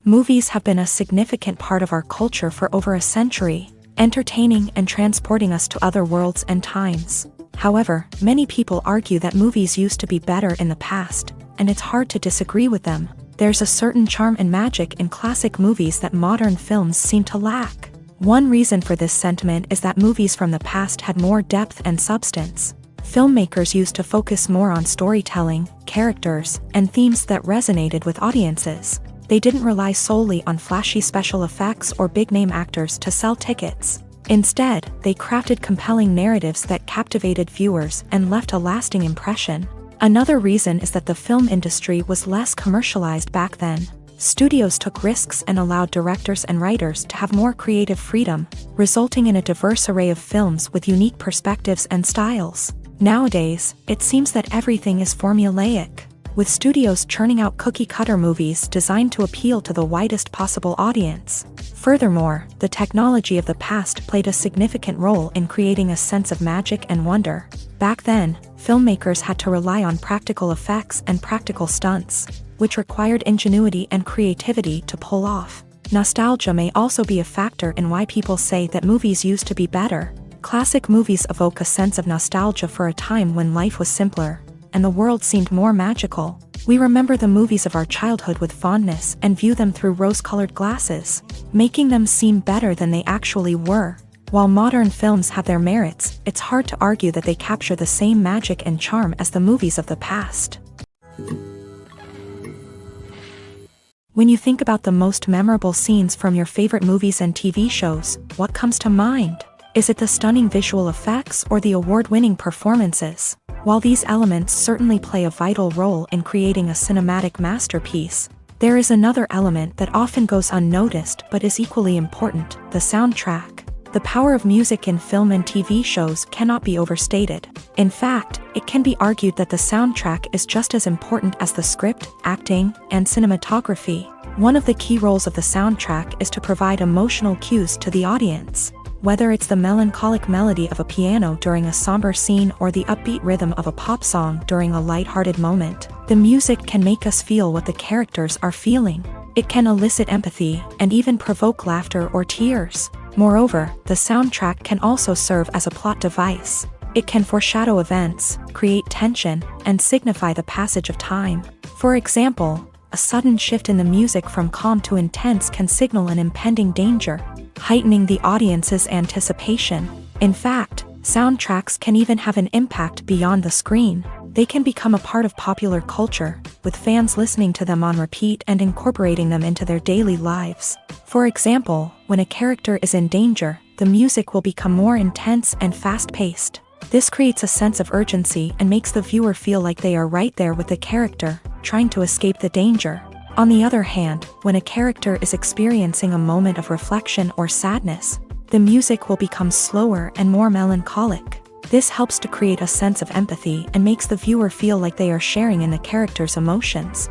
Movies have been a significant part of our culture for over a century, entertaining and transporting us to other worlds and times. However, many people argue that movies used to be better in the past, and it's hard to disagree with them. There's a certain charm and magic in classic movies that modern films seem to lack. One reason for this sentiment is that movies from the past had more depth and substance. Filmmakers used to focus more on storytelling, characters, and themes that resonated with audiences. They didn't rely solely on flashy special effects or big-name actors to sell tickets. Instead, they crafted compelling narratives that captivated viewers and left a lasting impression. Another reason is that the film industry was less commercialized back then. Studios took risks and allowed directors and writers to have more creative freedom, resulting in a diverse array of films with unique perspectives and styles. Nowadays, it seems that everything is formulaic, with studios churning out cookie-cutter movies designed to appeal to the widest possible audience. Furthermore, the technology of the past played a significant role in creating a sense of magic and wonder. Back then, filmmakers had to rely on practical effects and practical stunts, which required ingenuity and creativity to pull off. Nostalgia may also be a factor in why people say that movies used to be better. Classic movies evoke a sense of nostalgia for a time when life was simpler, and the world seemed more magical. We remember the movies of our childhood with fondness and view them through rose-colored glasses, making them seem better than they actually were. While modern films have their merits, it's hard to argue that they capture the same magic and charm as the movies of the past. When you think about the most memorable scenes from your favorite movies and TV shows, what comes to mind? Is it the stunning visual effects or the award-winning performances? While these elements certainly play a vital role in creating a cinematic masterpiece, there is another element that often goes unnoticed but is equally important: the soundtrack. The power of music in film and TV shows cannot be overstated. In fact, it can be argued that the soundtrack is just as important as the script, acting, and cinematography. One of the key roles of the soundtrack is to provide emotional cues to the audience. Whether it's the melancholic melody of a piano during a somber scene or the upbeat rhythm of a pop song during a light-hearted moment, the music can make us feel what the characters are feeling. It can elicit empathy and even provoke laughter or tears. Moreover, the soundtrack can also serve as a plot device. It can foreshadow events, create tension, and signify the passage of time. For example, a sudden shift in the music from calm to intense can signal an impending danger, heightening the audience's anticipation. In fact, soundtracks can even have an impact beyond the screen. They can become a part of popular culture, with fans listening to them on repeat and incorporating them into their daily lives. For example, when a character is in danger, the music will become more intense and fast-paced. This creates a sense of urgency and makes the viewer feel like they are right there with the character, trying to escape the danger. On the other hand, when a character is experiencing a moment of reflection or sadness, the music will become slower and more melancholic. This helps to create a sense of empathy and makes the viewer feel like they are sharing in the character's emotions.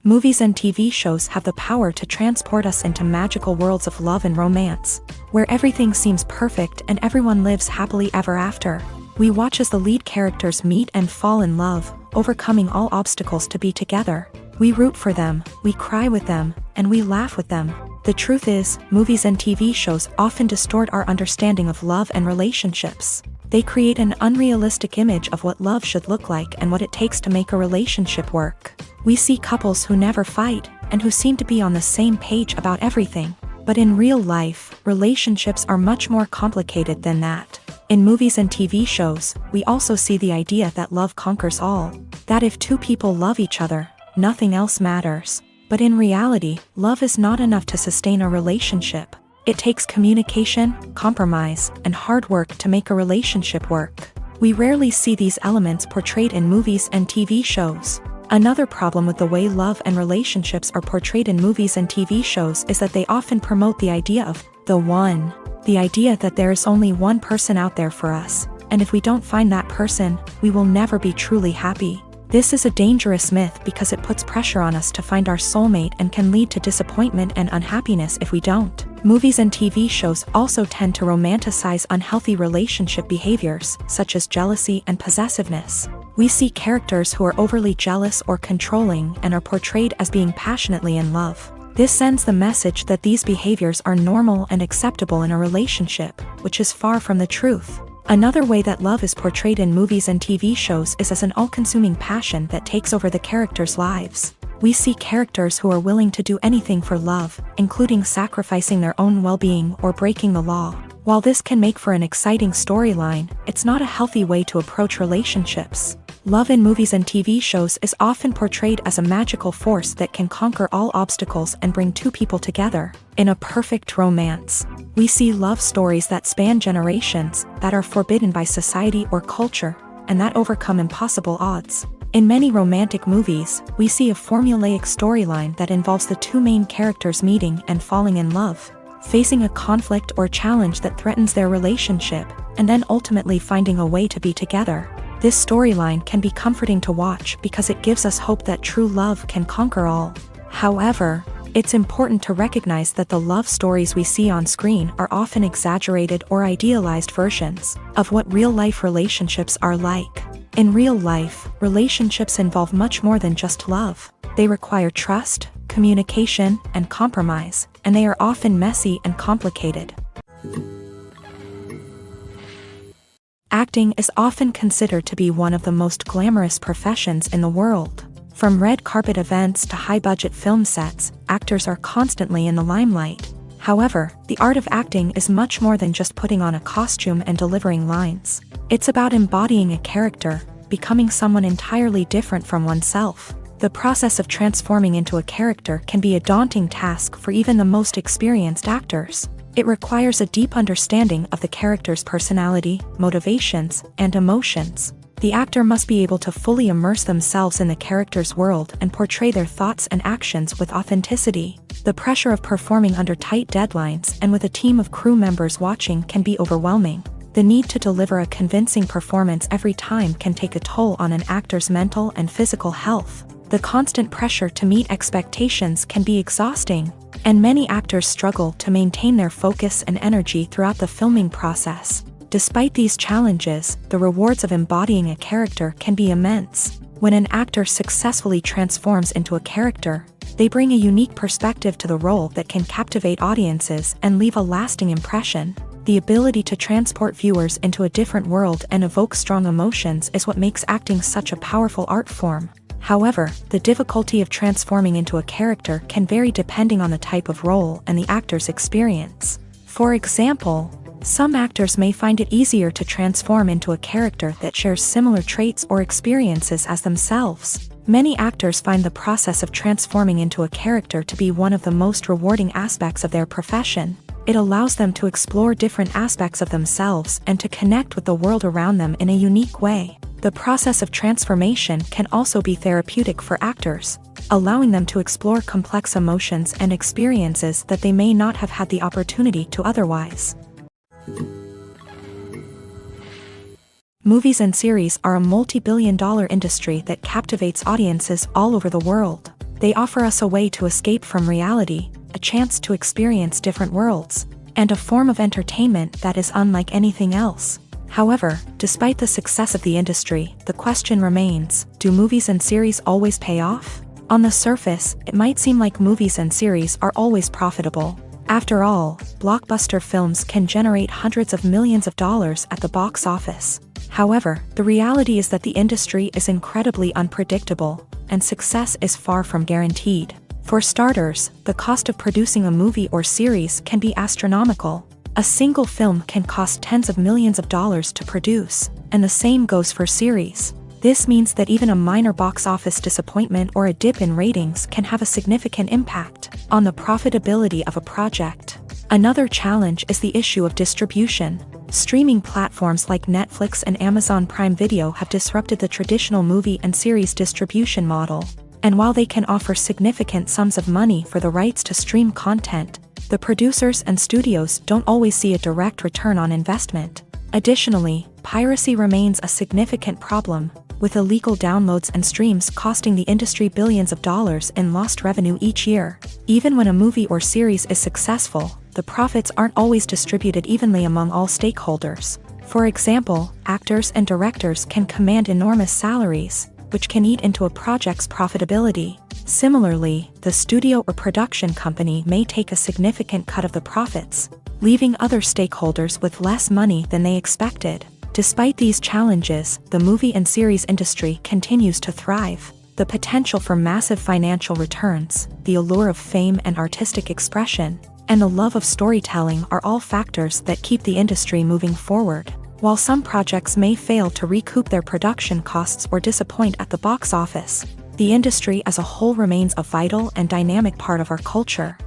Movies and TV shows have the power to transport us into magical worlds of love and romance, where everything seems perfect and everyone lives happily ever after. We watch as the lead characters meet and fall in love, overcoming all obstacles to be together. We root for them, we cry with them, and we laugh with them. The truth is, movies and TV shows often distort our understanding of love and relationships. They create an unrealistic image of what love should look like and what it takes to make a relationship work. We see couples who never fight, and who seem to be on the same page about everything. But in real life, relationships are much more complicated than that. In movies and TV shows, we also see the idea that love conquers all. That if two people love each other, nothing else matters. But in reality, love is not enough to sustain a relationship. It takes communication, compromise, and hard work to make a relationship work. We rarely see these elements portrayed in movies and TV shows. Another problem with the way love and relationships are portrayed in movies and TV shows is that they often promote the idea of the one. The idea that there is only one person out there for us, and if we don't find that person, we will never be truly happy. This is a dangerous myth because it puts pressure on us to find our soulmate and can lead to disappointment and unhappiness if we don't. Movies and TV shows also tend to romanticize unhealthy relationship behaviors, such as jealousy and possessiveness. We see characters who are overly jealous or controlling and are portrayed as being passionately in love. This sends the message that these behaviors are normal and acceptable in a relationship, which is far from the truth. Another way that love is portrayed in movies and TV shows is as an all-consuming passion that takes over the characters' lives. We see characters who are willing to do anything for love, including sacrificing their own well-being or breaking the law. While this can make for an exciting storyline, it's not a healthy way to approach relationships. Love in movies and TV shows is often portrayed as a magical force that can conquer all obstacles and bring two people together. In a perfect romance, we see love stories that span generations, that are forbidden by society or culture, and that overcome impossible odds. In many romantic movies, we see a formulaic storyline that involves the two main characters meeting and falling in love, facing a conflict or challenge that threatens their relationship, and then ultimately finding a way to be together. This storyline can be comforting to watch because it gives us hope that true love can conquer all. However, it's important to recognize that the love stories we see on screen are often exaggerated or idealized versions of what real-life relationships are like. In real life, relationships involve much more than just love. They require trust, communication, and compromise, and they are often messy and complicated. Acting is often considered to be one of the most glamorous professions in the world. From red carpet events to high-budget film sets, actors are constantly in the limelight. However, the art of acting is much more than just putting on a costume and delivering lines. It's about embodying a character, becoming someone entirely different from oneself. The process of transforming into a character can be a daunting task for even the most experienced actors. It requires a deep understanding of the character's personality, motivations, and emotions. The actor must be able to fully immerse themselves in the character's world and portray their thoughts and actions with authenticity. The pressure of performing under tight deadlines and with a team of crew members watching can be overwhelming. The need to deliver a convincing performance every time can take a toll on an actor's mental and physical health. The constant pressure to meet expectations can be exhausting, and many actors struggle to maintain their focus and energy throughout the filming process. Despite these challenges, the rewards of embodying a character can be immense. When an actor successfully transforms into a character, they bring a unique perspective to the role that can captivate audiences and leave a lasting impression. The ability to transport viewers into a different world and evoke strong emotions is what makes acting such a powerful art form. However, the difficulty of transforming into a character can vary depending on the type of role and the actor's experience. For example, some actors may find it easier to transform into a character that shares similar traits or experiences as themselves. Many actors find the process of transforming into a character to be one of the most rewarding aspects of their profession. It allows them to explore different aspects of themselves and to connect with the world around them in a unique way. The process of transformation can also be therapeutic for actors, allowing them to explore complex emotions and experiences that they may not have had the opportunity to otherwise. Movies and series are a multi-billion-dollar industry that captivates audiences all over the world. They offer us a way to escape from reality, a chance to experience different worlds, and a form of entertainment that is unlike anything else. However, despite the success of the industry, the question remains, do movies and series always pay off? On the surface, it might seem like movies and series are always profitable. After all, blockbuster films can generate hundreds of millions of dollars at the box office. However, the reality is that the industry is incredibly unpredictable, and success is far from guaranteed. For starters, the cost of producing a movie or series can be astronomical. A single film can cost tens of millions of dollars to produce, and the same goes for series. This means that even a minor box office disappointment or a dip in ratings can have a significant impact on the profitability of a project. Another challenge is the issue of distribution. Streaming platforms like Netflix and Amazon Prime Video have disrupted the traditional movie and series distribution model. And while they can offer significant sums of money for the rights to stream content, the producers and studios don't always see a direct return on investment. Additionally, piracy remains a significant problem, with illegal downloads and streams costing the industry billions of dollars in lost revenue each year. Even when a movie or series is successful, the profits aren't always distributed evenly among all stakeholders. For example, actors and directors can command enormous salaries, which can eat into a project's profitability. Similarly, the studio or production company may take a significant cut of the profits, leaving other stakeholders with less money than they expected. Despite these challenges, the movie and series industry continues to thrive. The potential for massive financial returns, the allure of fame and artistic expression, and the love of storytelling are all factors that keep the industry moving forward. While some projects may fail to recoup their production costs or disappoint at the box office, the industry as a whole remains a vital and dynamic part of our culture.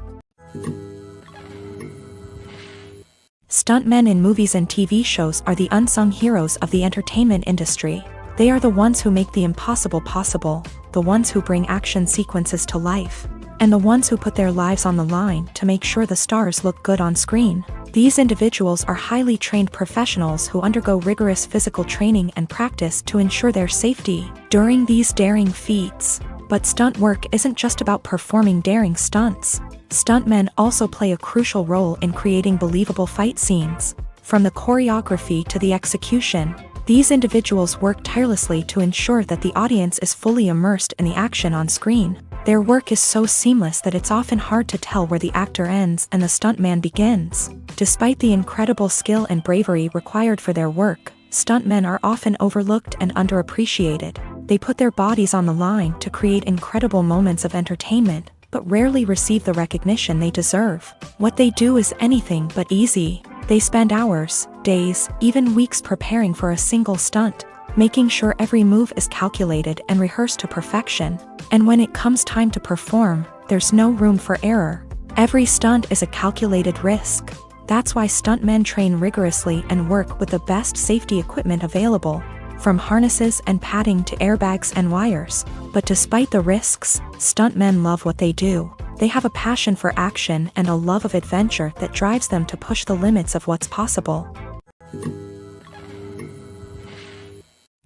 Stuntmen in movies and TV shows are the unsung heroes of the entertainment industry. They are the ones who make the impossible possible, the ones who bring action sequences to life, and the ones who put their lives on the line to make sure the stars look good on screen. These individuals are highly trained professionals who undergo rigorous physical training and practice to ensure their safety during these daring feats. But stunt work isn't just about performing daring stunts. Stuntmen also play a crucial role in creating believable fight scenes. From the choreography to the execution, these individuals work tirelessly to ensure that the audience is fully immersed in the action on screen. Their work is so seamless that it's often hard to tell where the actor ends and the stuntman begins. Despite the incredible skill and bravery required for their work, stuntmen are often overlooked and underappreciated. They put their bodies on the line to create incredible moments of entertainment, but rarely receive the recognition they deserve. What they do is anything but easy. They spend hours, days, even weeks preparing for a single stunt, making sure every move is calculated and rehearsed to perfection. And when it comes time to perform, there's no room for error. Every stunt is a calculated risk. That's why stuntmen train rigorously and work with the best safety equipment available, from harnesses and padding to airbags and wires. But despite the risks, stuntmen love what they do. They have a passion for action and a love of adventure that drives them to push the limits of what's possible.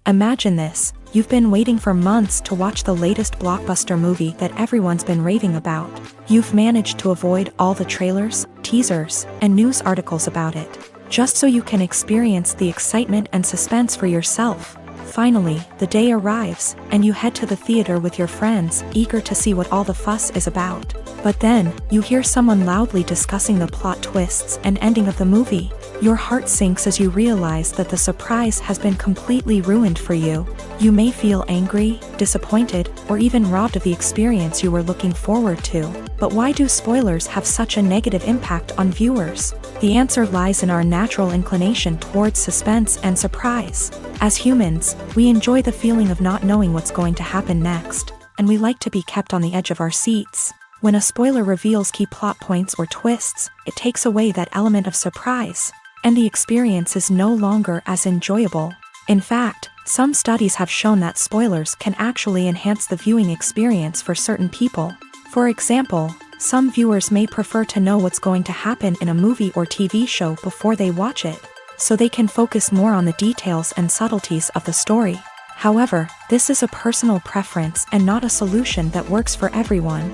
Imagine this: you've been waiting for months to watch the latest blockbuster movie that everyone's been raving about. You've managed to avoid all the trailers, teasers, and news articles about it, just so you can experience the excitement and suspense for yourself. Finally, the day arrives, and you head to the theater with your friends, eager to see what all the fuss is about. But then, you hear someone loudly discussing the plot twists and ending of the movie. Your heart sinks as you realize that the surprise has been completely ruined for you. You may feel angry, disappointed, or even robbed of the experience you were looking forward to. But why do spoilers have such a negative impact on viewers? The answer lies in our natural inclination towards suspense and surprise. As humans, we enjoy the feeling of not knowing what's going to happen next, and we like to be kept on the edge of our seats. When a spoiler reveals key plot points or twists, it takes away that element of surprise, and the experience is no longer as enjoyable. In fact, some studies have shown that spoilers can actually enhance the viewing experience for certain people. For example, some viewers may prefer to know what's going to happen in a movie or TV show before they watch it, so they can focus more on the details and subtleties of the story. However, this is a personal preference and not a solution that works for everyone.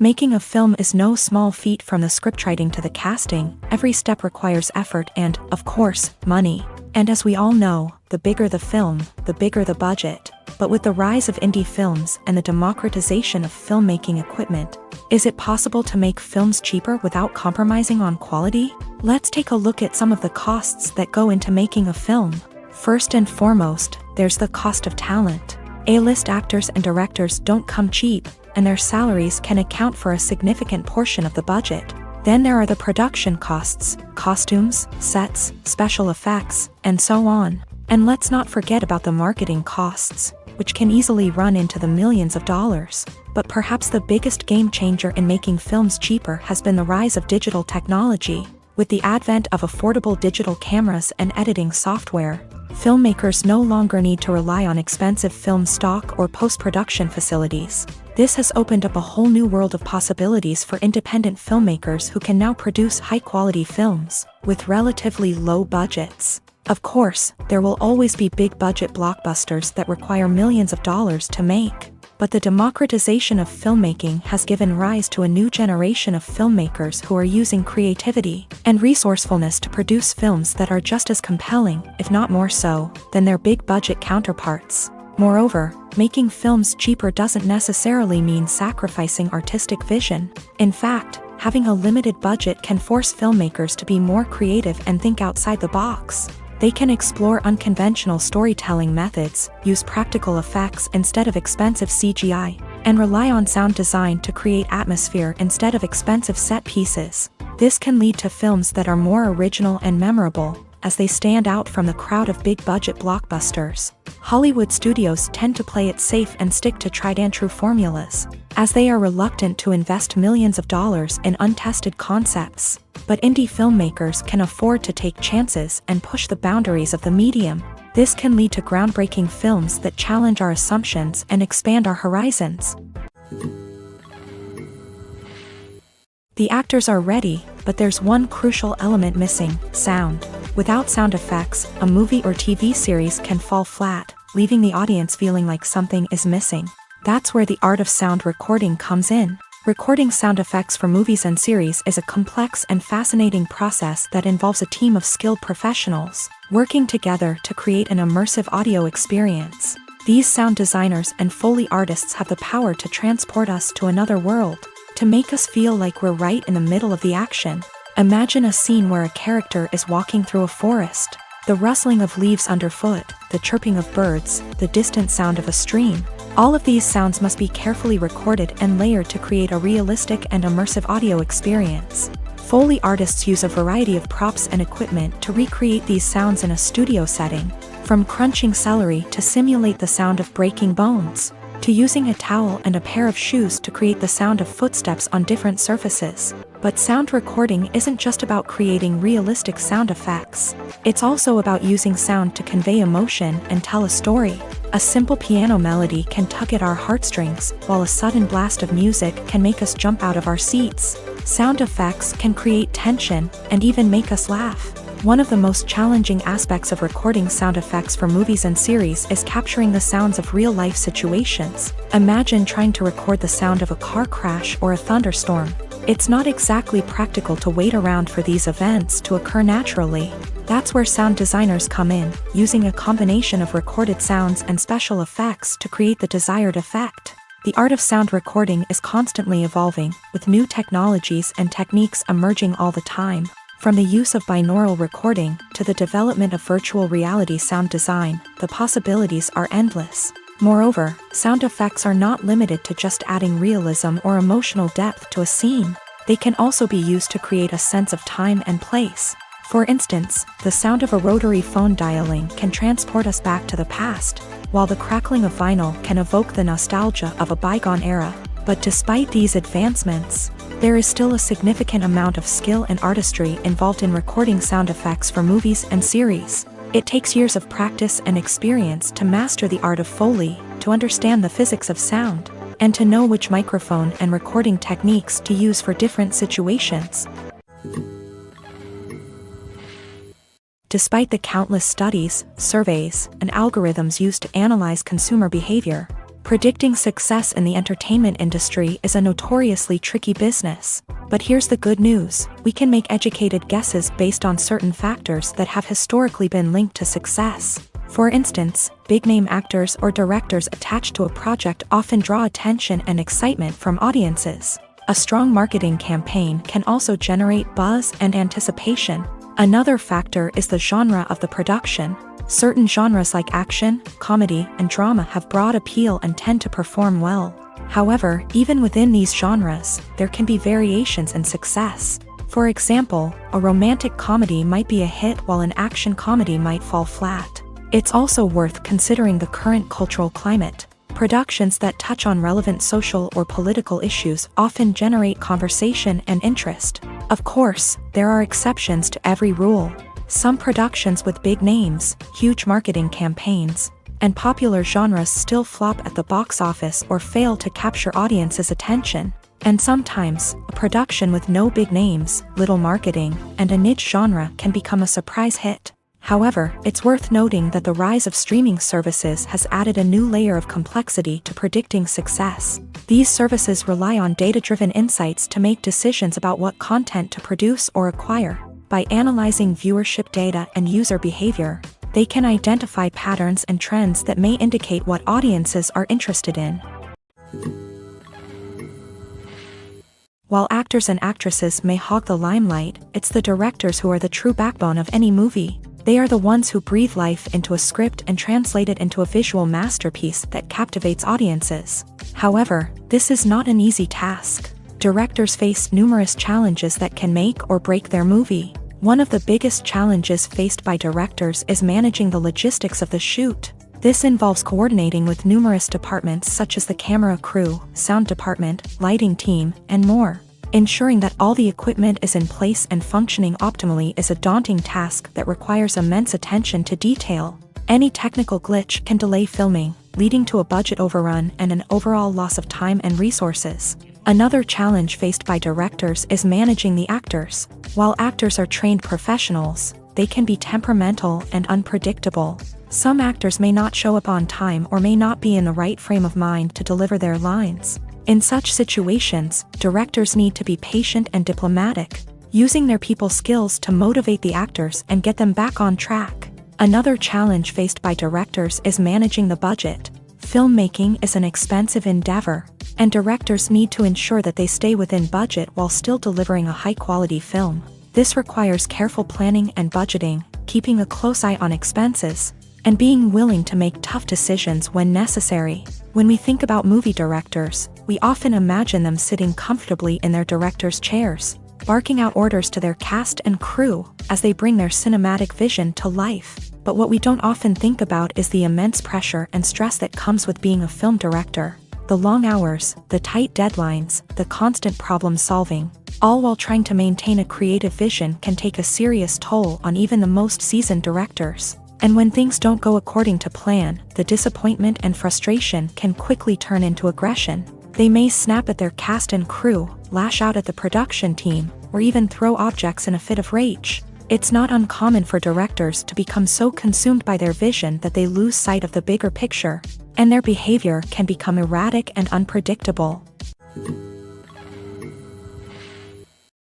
Making a film is no small feat. From the scriptwriting to the casting, every step requires effort and, of course, money. And as we all know, the bigger the film, the bigger the budget. But with the rise of indie films and the democratization of filmmaking equipment, is it possible to make films cheaper without compromising on quality? Let's take a look at some of the costs that go into making a film. First and foremost, there's the cost of talent. A-list actors and directors don't come cheap, and their salaries can account for a significant portion of the budget. Then there are the production costs, costumes, sets, special effects, and so on. And let's not forget about the marketing costs, which can easily run into the millions of dollars. But perhaps the biggest game changer in making films cheaper has been the rise of digital technology. With the advent of affordable digital cameras and editing software, filmmakers no longer need to rely on expensive film stock or post-production facilities. This has opened up a whole new world of possibilities for independent filmmakers who can now produce high-quality films with relatively low budgets. Of course, there will always be big-budget blockbusters that require millions of dollars to make. But the democratization of filmmaking has given rise to a new generation of filmmakers who are using creativity and resourcefulness to produce films that are just as compelling, if not more so, than their big-budget counterparts. Moreover, making films cheaper doesn't necessarily mean sacrificing artistic vision. In fact, having a limited budget can force filmmakers to be more creative and think outside the box. They can explore unconventional storytelling methods, use practical effects instead of expensive CGI, and rely on sound design to create atmosphere instead of expensive set pieces. This can lead to films that are more original and memorable, as they stand out from the crowd of big-budget blockbusters. Hollywood studios tend to play it safe and stick to tried-and-true formulas, as they are reluctant to invest millions of dollars in untested concepts. But indie filmmakers can afford to take chances and push the boundaries of the medium. This can lead to groundbreaking films that challenge our assumptions and expand our horizons. The actors are ready, but there's one crucial element missing: sound. Without sound effects, a movie or TV series can fall flat, leaving the audience feeling like something is missing. That's where the art of sound recording comes in. Recording sound effects for movies and series is a complex and fascinating process that involves a team of skilled professionals working together to create an immersive audio experience. These sound designers and Foley artists have the power to transport us to another world, to make us feel like we're right in the middle of the action. Imagine a scene where a character is walking through a forest. The rustling of leaves underfoot, the chirping of birds, the distant sound of a stream. All of these sounds must be carefully recorded and layered to create a realistic and immersive audio experience. Foley artists use a variety of props and equipment to recreate these sounds in a studio setting, from crunching celery to simulate the sound of breaking bones, to using a towel and a pair of shoes to create the sound of footsteps on different surfaces. But sound recording isn't just about creating realistic sound effects. It's also about using sound to convey emotion and tell a story. A simple piano melody can tug at our heartstrings, while a sudden blast of music can make us jump out of our seats. Sound effects can create tension and even make us laugh. One of the most challenging aspects of recording sound effects for movies and series is capturing the sounds of real-life situations. Imagine trying to record the sound of a car crash or a thunderstorm. It's not exactly practical to wait around for these events to occur naturally. That's where sound designers come in, using a combination of recorded sounds and special effects to create the desired effect. The art of sound recording is constantly evolving, with new technologies and techniques emerging all the time. From the use of binaural recording to the development of virtual reality sound design, the possibilities are endless. Moreover, sound effects are not limited to just adding realism or emotional depth to a scene. They can also be used to create a sense of time and place. For instance, the sound of a rotary phone dialing can transport us back to the past, while the crackling of vinyl can evoke the nostalgia of a bygone era. But despite these advancements, there is still a significant amount of skill and artistry involved in recording sound effects for movies and series. It takes years of practice and experience to master the art of Foley, to understand the physics of sound, and to know which microphone and recording techniques to use for different situations. Despite the countless studies, surveys, and algorithms used to analyze consumer behavior, predicting success in the entertainment industry is a notoriously tricky business. But here's the good news: we can make educated guesses based on certain factors that have historically been linked to success. For instance, big-name actors or directors attached to a project often draw attention and excitement from audiences. A strong marketing campaign can also generate buzz and anticipation. Another factor is the genre of the production. Certain genres like action, comedy, and drama have broad appeal and tend to perform well. However, even within these genres, there can be variations in success. For example, a romantic comedy might be a hit while an action comedy might fall flat. It's also worth considering the current cultural climate. Productions that touch on relevant social or political issues often generate conversation and interest. Of course, there are exceptions to every rule. Some productions with big names, huge marketing campaigns, and popular genres still flop at the box office or fail to capture audiences' attention. And sometimes, a production with no big names, little marketing, and a niche genre can become a surprise hit. However, it's worth noting that the rise of streaming services has added a new layer of complexity to predicting success. These services rely on data-driven insights to make decisions about what content to produce or acquire. By analyzing viewership data and user behavior, they can identify patterns and trends that may indicate what audiences are interested in. While actors and actresses may hog the limelight, it's the directors who are the true backbone of any movie. They are the ones who breathe life into a script and translate it into a visual masterpiece that captivates audiences. However, this is not an easy task. Directors face numerous challenges that can make or break their movie. One of the biggest challenges faced by directors is managing the logistics of the shoot. This involves coordinating with numerous departments such as the camera crew, sound department, lighting team, and more. Ensuring that all the equipment is in place and functioning optimally is a daunting task that requires immense attention to detail. Any technical glitch can delay filming, leading to a budget overrun and an overall loss of time and resources. Another challenge faced by directors is managing the actors. While actors are trained professionals, they can be temperamental and unpredictable. Some actors may not show up on time or may not be in the right frame of mind to deliver their lines. In such situations, directors need to be patient and diplomatic, using their people skills to motivate the actors and get them back on track. Another challenge faced by directors is managing the budget. Filmmaking is an expensive endeavor, and directors need to ensure that they stay within budget while still delivering a high-quality film. This requires careful planning and budgeting, keeping a close eye on expenses, and being willing to make tough decisions when necessary. When we think about movie directors, we often imagine them sitting comfortably in their director's chairs, barking out orders to their cast and crew as they bring their cinematic vision to life. But what we don't often think about is the immense pressure and stress that comes with being a film director. The long hours, the tight deadlines, the constant problem solving, all while trying to maintain a creative vision can take a serious toll on even the most seasoned directors. And when things don't go according to plan, the disappointment and frustration can quickly turn into aggression. They may snap at their cast and crew, lash out at the production team, or even throw objects in a fit of rage. It's not uncommon for directors to become so consumed by their vision that they lose sight of the bigger picture, and their behavior can become erratic and unpredictable.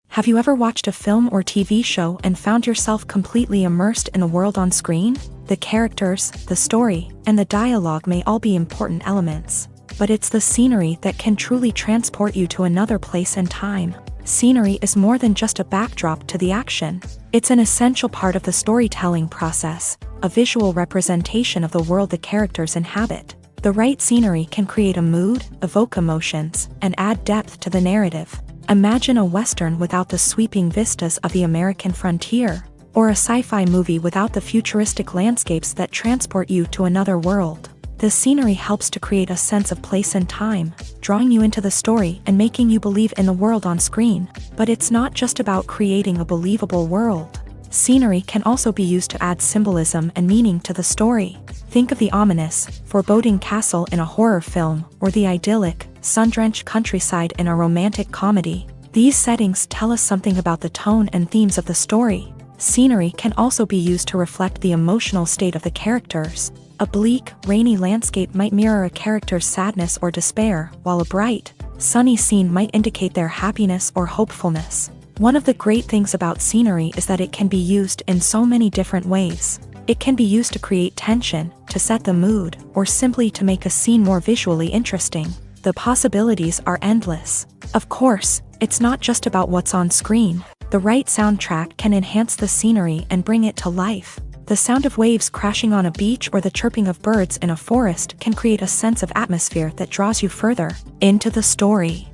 Have you ever watched a film or TV show and found yourself completely immersed in the world on screen? The characters, the story, and the dialogue may all be important elements, but it's the scenery that can truly transport you to another place and time. Scenery is more than just a backdrop to the action. It's an essential part of the storytelling process, a visual representation of the world the characters inhabit. The right scenery can create a mood, evoke emotions, and add depth to the narrative. Imagine a Western without the sweeping vistas of the American frontier, or a sci-fi movie without the futuristic landscapes that transport you to another world. The scenery helps to create a sense of place and time, drawing you into the story and making you believe in the world on screen. But it's not just about creating a believable world. Scenery can also be used to add symbolism and meaning to the story. Think of the ominous, foreboding castle in a horror film, or the idyllic, sun-drenched countryside in a romantic comedy. These settings tell us something about the tone and themes of the story. Scenery can also be used to reflect the emotional state of the characters. A bleak, rainy landscape might mirror a character's sadness or despair, while a bright, sunny scene might indicate their happiness or hopefulness. One of the great things about scenery is that it can be used in so many different ways. It can be used to create tension, to set the mood, or simply to make a scene more visually interesting. The possibilities are endless. Of course, it's not just about what's on screen. The right soundtrack can enhance the scenery and bring it to life. The sound of waves crashing on a beach or the chirping of birds in a forest can create a sense of atmosphere that draws you further into the story.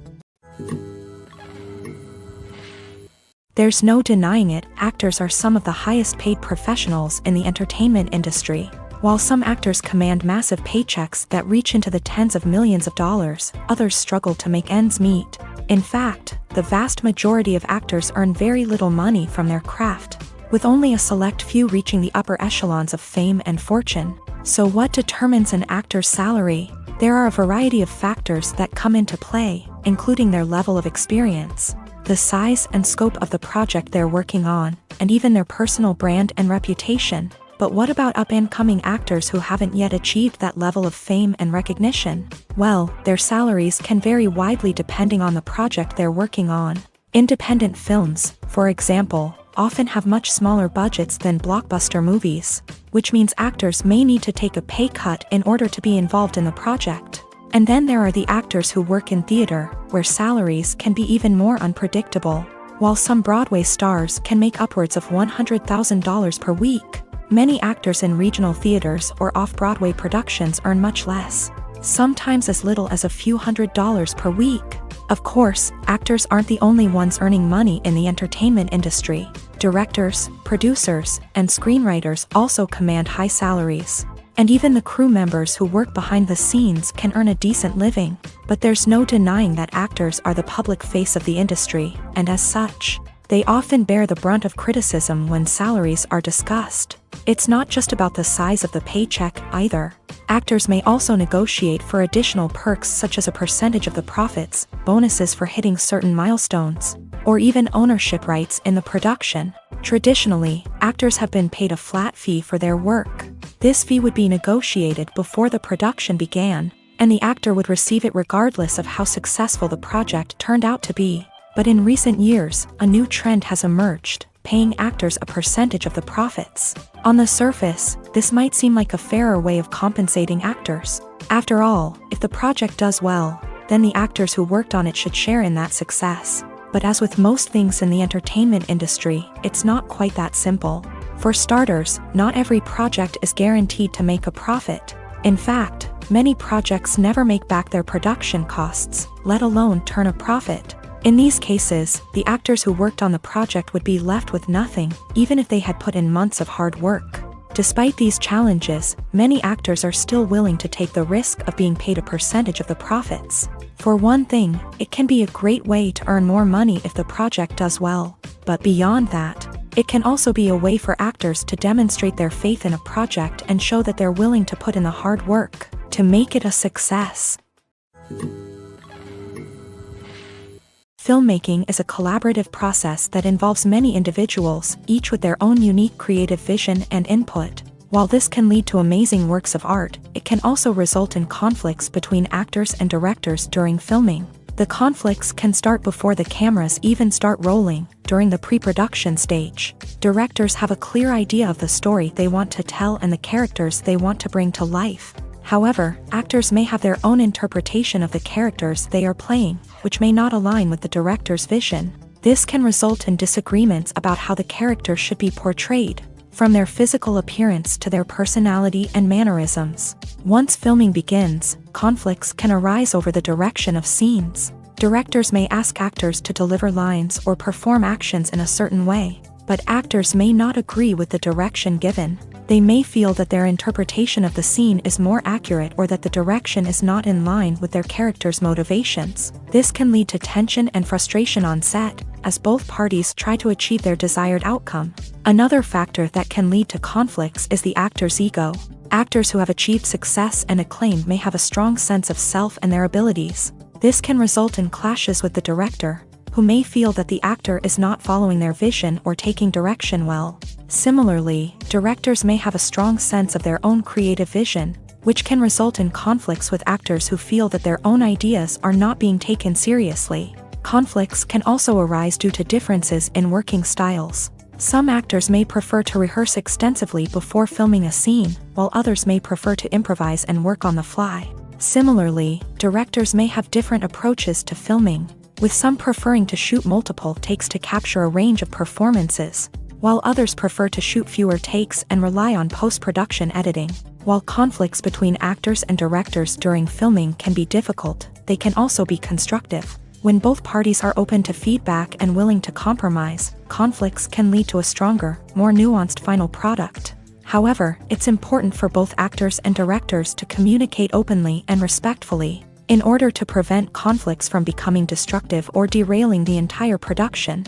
There's no denying it, actors are some of the highest paid professionals in the entertainment industry. While some actors command massive paychecks that reach into the tens of millions of dollars, others struggle to make ends meet. In fact, the vast majority of actors earn very little money from their craft, with only a select few reaching the upper echelons of fame and fortune. So what determines an actor's salary? There are a variety of factors that come into play, including their level of experience, the size and scope of the project they're working on, and even their personal brand and reputation. But what about up-and-coming actors who haven't yet achieved that level of fame and recognition? Well, their salaries can vary widely depending on the project they're working on. Independent films, for example, often have much smaller budgets than blockbuster movies, which means actors may need to take a pay cut in order to be involved in the project. And then there are the actors who work in theater, where salaries can be even more unpredictable. While some Broadway stars can make upwards of $100,000 per week, many actors in regional theaters or off-Broadway productions earn much less, sometimes as little as a few $100s per week. Of course, actors aren't the only ones earning money in the entertainment industry. Directors, producers, and screenwriters also command high salaries. And even the crew members who work behind the scenes can earn a decent living. But there's no denying that actors are the public face of the industry, and as such, they often bear the brunt of criticism when salaries are discussed. It's not just about the size of the paycheck either. Actors may also negotiate for additional perks such as a percentage of the profits, bonuses for hitting certain milestones, or even ownership rights in the production. Traditionally, actors have been paid a flat fee for their work. This fee would be negotiated before the production began, and the actor would receive it regardless of how successful the project turned out to be. But in recent years, a new trend has emerged, paying actors a percentage of the profits. On the surface, this might seem like a fairer way of compensating actors. After all, if the project does well, then the actors who worked on it should share in that success. But as with most things in the entertainment industry, it's not quite that simple. For starters, not every project is guaranteed to make a profit. In fact, many projects never make back their production costs, let alone turn a profit. In these cases, the actors who worked on the project would be left with nothing, even if they had put in months of hard work. Despite these challenges, many actors are still willing to take the risk of being paid a percentage of the profits. For one thing, it can be a great way to earn more money if the project does well. But beyond that, it can also be a way for actors to demonstrate their faith in a project and show that they're willing to put in the hard work to make it a success. Filmmaking is a collaborative process that involves many individuals, each with their own unique creative vision and input. While this can lead to amazing works of art, it can also result in conflicts between actors and directors during filming. The conflicts can start before the cameras even start rolling, during the pre-production stage. Directors have a clear idea of the story they want to tell and the characters they want to bring to life. However, actors may have their own interpretation of the characters they are playing, which may not align with the director's vision. This can result in disagreements about how the character should be portrayed, from their physical appearance to their personality and mannerisms. Once filming begins, conflicts can arise over the direction of scenes. Directors may ask actors to deliver lines or perform actions in a certain way, but actors may not agree with the direction given. They may feel that their interpretation of the scene is more accurate or that the direction is not in line with their character's motivations. This can lead to tension and frustration on set, as both parties try to achieve their desired outcome. Another factor that can lead to conflicts is the actor's ego. Actors who have achieved success and acclaim may have a strong sense of self and their abilities. This can result in clashes with the director, who may feel that the actor is not following their vision or taking direction well. Similarly, directors may have a strong sense of their own creative vision, which can result in conflicts with actors who feel that their own ideas are not being taken seriously. Conflicts can also arise due to differences in working styles. Some actors may prefer to rehearse extensively before filming a scene, while others may prefer to improvise and work on the fly. Similarly, directors may have different approaches to filming, with some preferring to shoot multiple takes to capture a range of performances, while others prefer to shoot fewer takes and rely on post-production editing. While conflicts between actors and directors during filming can be difficult, they can also be constructive. When both parties are open to feedback and willing to compromise, conflicts can lead to a stronger, more nuanced final product. However, it's important for both actors and directors to communicate openly and respectfully, in order to prevent conflicts from becoming destructive or derailing the entire production.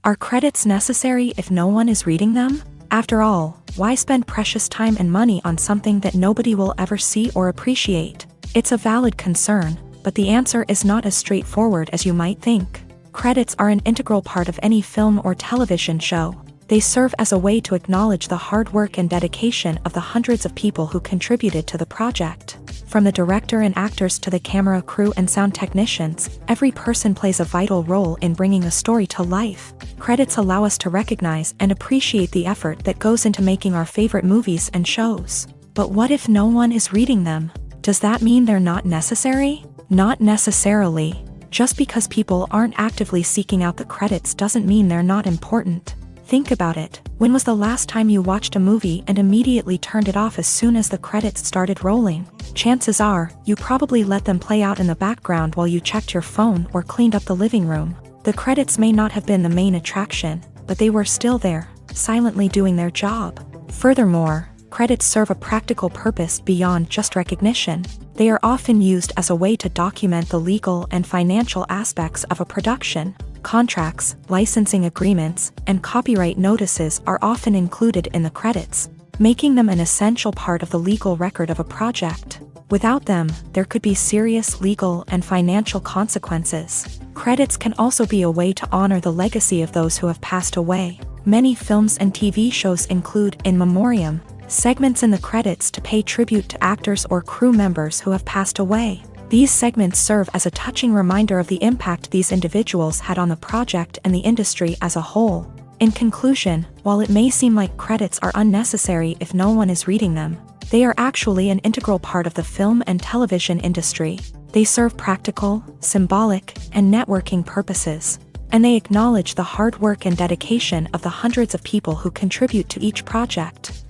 Are credits necessary if no one is reading them? After all, why spend precious time and money on something that nobody will ever see or appreciate? It's a valid concern, but the answer is not as straightforward as you might think. Credits are an integral part of any film or television show. They serve as a way to acknowledge the hard work and dedication of the hundreds of people who contributed to the project. From the director and actors to the camera crew and sound technicians, every person plays a vital role in bringing a story to life. Credits allow us to recognize and appreciate the effort that goes into making our favorite movies and shows. But what if no one is reading them? Does that mean they're not necessary? Not necessarily. Just because people aren't actively seeking out the credits doesn't mean they're not important. Think about it. When was the last time you watched a movie and immediately turned it off as soon as the credits started rolling? Chances are, you probably let them play out in the background while you checked your phone or cleaned up the living room. The credits may not have been the main attraction, but they were still there, silently doing their job. Furthermore, credits serve a practical purpose beyond just recognition. They are often used as a way to document the legal and financial aspects of a production. Contracts, licensing agreements, and copyright notices are often included in the credits, making them an essential part of the legal record of a project. Without them, there could be serious legal and financial consequences. Credits can also be a way to honor the legacy of those who have passed away. Many films and TV shows include in memoriam segments in the credits to pay tribute to actors or crew members who have passed away. These segments serve as a touching reminder of the impact these individuals had on the project and the industry as a whole. In conclusion, while it may seem like credits are unnecessary if no one is reading them, they are actually an integral part of the film and television industry. They serve practical, symbolic, and networking purposes, and they acknowledge the hard work and dedication of the hundreds of people who contribute to each project.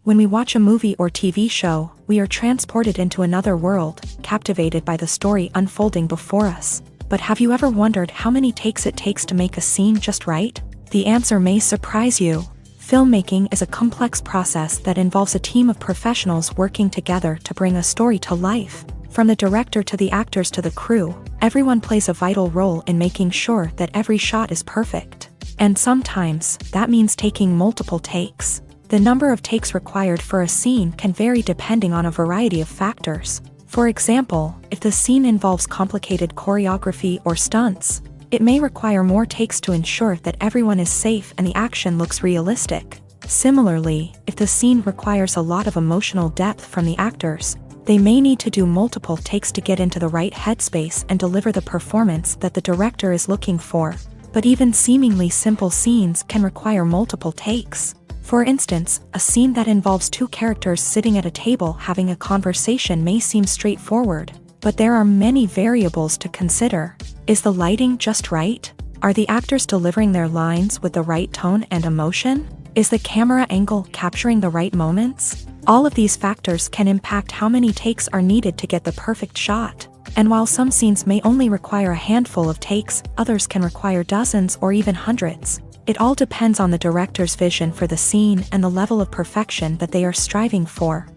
When we watch a movie or TV show, we are transported into another world, captivated by the story unfolding before us. But have you ever wondered how many takes it takes to make a scene just right? The answer may surprise you. Filmmaking is a complex process that involves a team of professionals working together to bring a story to life. From the director to the actors to the crew, everyone plays a vital role in making sure that every shot is perfect. And sometimes, that means taking multiple takes. The number of takes required for a scene can vary depending on a variety of factors. For example, if the scene involves complicated choreography or stunts, it may require more takes to ensure that everyone is safe and the action looks realistic. Similarly, if the scene requires a lot of emotional depth from the actors, they may need to do multiple takes to get into the right headspace and deliver the performance that the director is looking for. But even seemingly simple scenes can require multiple takes. For instance, a scene that involves two characters sitting at a table having a conversation may seem straightforward, but there are many variables to consider. Is the lighting just right? Are the actors delivering their lines with the right tone and emotion? Is the camera angle capturing the right moments? All of these factors can impact how many takes are needed to get the perfect shot. And while some scenes may only require a handful of takes, others can require dozens or even hundreds. It all depends on the director's vision for the scene and the level of perfection that they are striving for.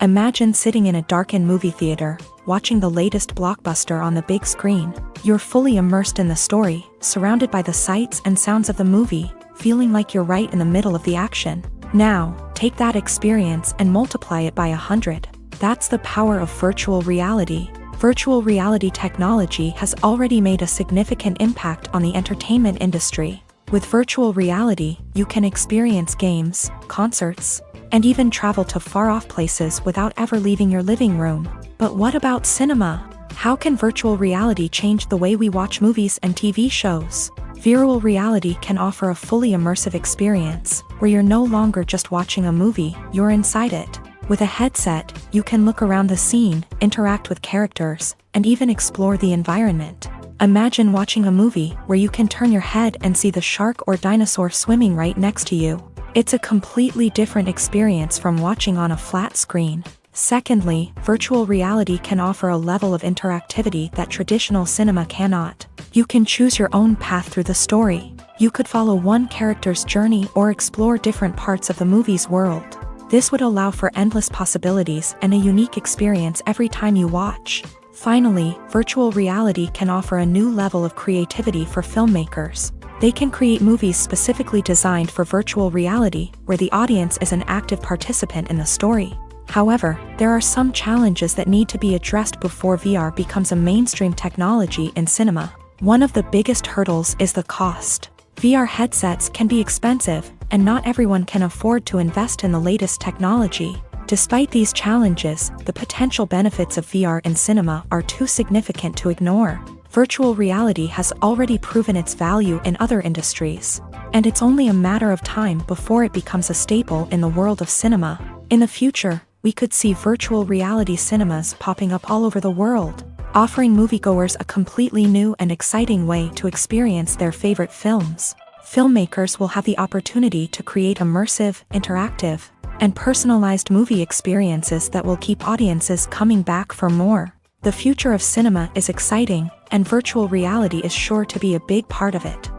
Imagine sitting in a darkened movie theater, watching the latest blockbuster on the big screen. You're fully immersed in the story, surrounded by the sights and sounds of the movie, feeling like you're right in the middle of the action. Now, take that experience and multiply it by 100. That's the power of virtual reality. Virtual reality technology has already made a significant impact on the entertainment industry. With virtual reality, you can experience games, concerts, and even travel to far-off places without ever leaving your living room. But what about cinema? How can virtual reality change the way we watch movies and TV shows? Virtual reality can offer a fully immersive experience, where you're no longer just watching a movie, you're inside it. With a headset, you can look around the scene, interact with characters, and even explore the environment. Imagine watching a movie where you can turn your head and see the shark or dinosaur swimming right next to you. It's a completely different experience from watching on a flat screen. Secondly, virtual reality can offer a level of interactivity that traditional cinema cannot. You can choose your own path through the story. You could follow one character's journey or explore different parts of the movie's world. This would allow for endless possibilities and a unique experience every time you watch. Finally, virtual reality can offer a new level of creativity for filmmakers. They can create movies specifically designed for virtual reality, where the audience is an active participant in the story. However, there are some challenges that need to be addressed before VR becomes a mainstream technology in cinema. One of the biggest hurdles is the cost. VR headsets can be expensive, and not everyone can afford to invest in the latest technology. Despite these challenges, the potential benefits of VR in cinema are too significant to ignore. Virtual reality has already proven its value in other industries, and it's only a matter of time before it becomes a staple in the world of cinema. In the future, we could see virtual reality cinemas popping up all over the world, offering moviegoers a completely new and exciting way to experience their favorite films. Filmmakers will have the opportunity to create immersive, interactive, and personalized movie experiences that will keep audiences coming back for more. The future of cinema is exciting, and virtual reality is sure to be a big part of it.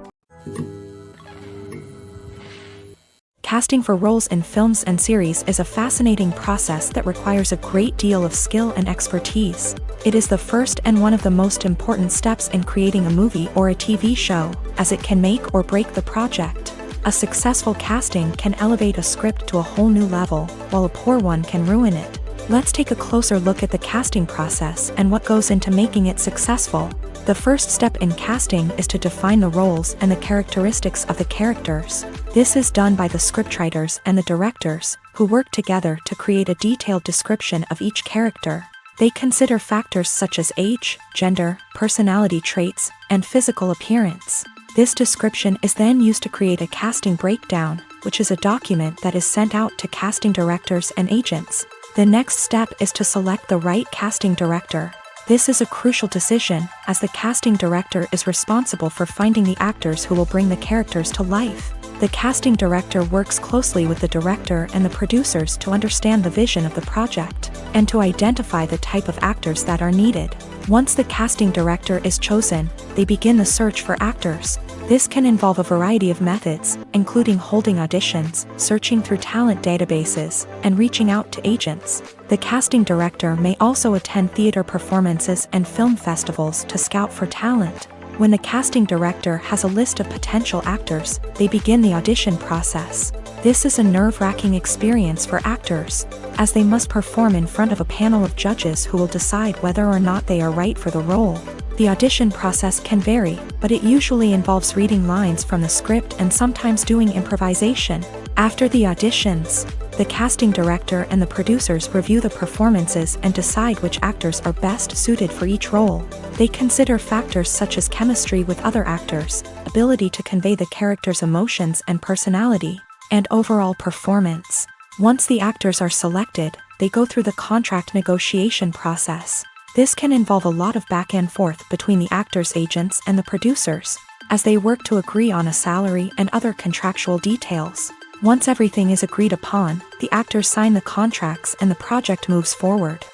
Casting for roles in films and series is a fascinating process that requires a great deal of skill and expertise. It is the first and one of the most important steps in creating a movie or a TV show, as it can make or break the project. A successful casting can elevate a script to a whole new level, while a poor one can ruin it. Let's take a closer look at the casting process and what goes into making it successful. The first step in casting is to define the roles and the characteristics of the characters. This is done by the scriptwriters and the directors, who work together to create a detailed description of each character. They consider factors such as age, gender, personality traits, and physical appearance. This description is then used to create a casting breakdown, which is a document that is sent out to casting directors and agents. The next step is to select the right casting director. This is a crucial decision, as the casting director is responsible for finding the actors who will bring the characters to life. The casting director works closely with the director and the producers to understand the vision of the project, and to identify the type of actors that are needed. Once the casting director is chosen, they begin the search for actors. This can involve a variety of methods, including holding auditions, searching through talent databases, and reaching out to agents. The casting director may also attend theater performances and film festivals to scout for talent. When the casting director has a list of potential actors, they begin the audition process. This is a nerve-wracking experience for actors, as they must perform in front of a panel of judges who will decide whether or not they are right for the role. The audition process can vary, but it usually involves reading lines from the script and sometimes doing improvisation. After the auditions, the casting director and the producers review the performances and decide which actors are best suited for each role. They consider factors such as chemistry with other actors, ability to convey the character's emotions and personality, and overall performance. Once the actors are selected, they go through the contract negotiation process. This can involve a lot of back and forth between the actors' agents and the producers, as they work to agree on a salary and other contractual details. Once everything is agreed upon, the actors sign the contracts and the project moves forward.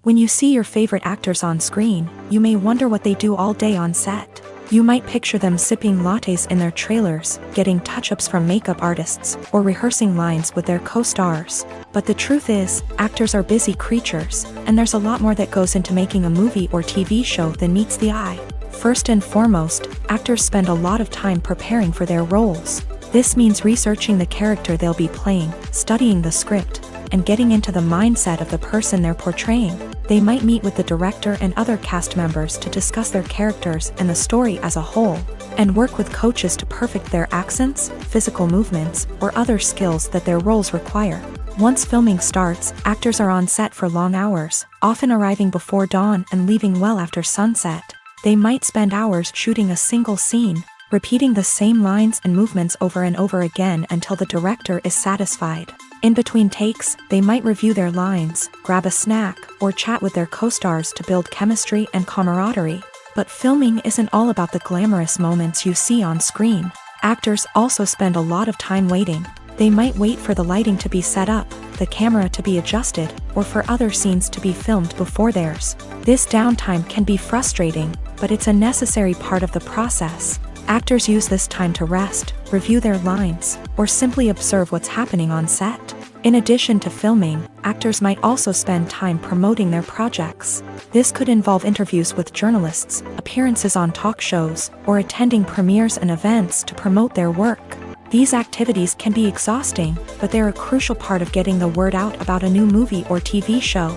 When you see your favorite actors on screen, you may wonder what they do all day on set. You might picture them sipping lattes in their trailers, getting touch-ups from makeup artists, or rehearsing lines with their co-stars. But the truth is, actors are busy creatures, and there's a lot more that goes into making a movie or TV show than meets the eye. First and foremost, actors spend a lot of time preparing for their roles. This means researching the character they'll be playing, studying the script, and getting into the mindset of the person they're portraying. They might meet with the director and other cast members to discuss their characters and the story as a whole, and work with coaches to perfect their accents, physical movements, or other skills that their roles require. Once filming starts, actors are on set for long hours, often arriving before dawn and leaving well after sunset. They might spend hours shooting a single scene, repeating the same lines and movements over and over again until the director is satisfied. In between takes, they might review their lines, grab a snack, or chat with their co-stars to build chemistry and camaraderie. But filming isn't all about the glamorous moments you see on screen. Actors also spend a lot of time waiting. They might wait for the lighting to be set up, the camera to be adjusted, or for other scenes to be filmed before theirs. This downtime can be frustrating, but it's a necessary part of the process. Actors use this time to rest, review their lines, or simply observe what's happening on set. In addition to filming, actors might also spend time promoting their projects. This could involve interviews with journalists, appearances on talk shows, or attending premieres and events to promote their work. These activities can be exhausting, but they're a crucial part of getting the word out about a new movie or TV show.